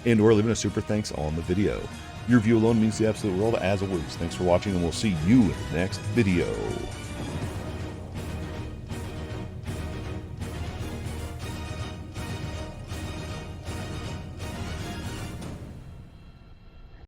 [SPEAKER 1] and or leaving a super thanks on the video. Your view alone means the absolute world as always. Thanks for watching, and we'll see you in the next video.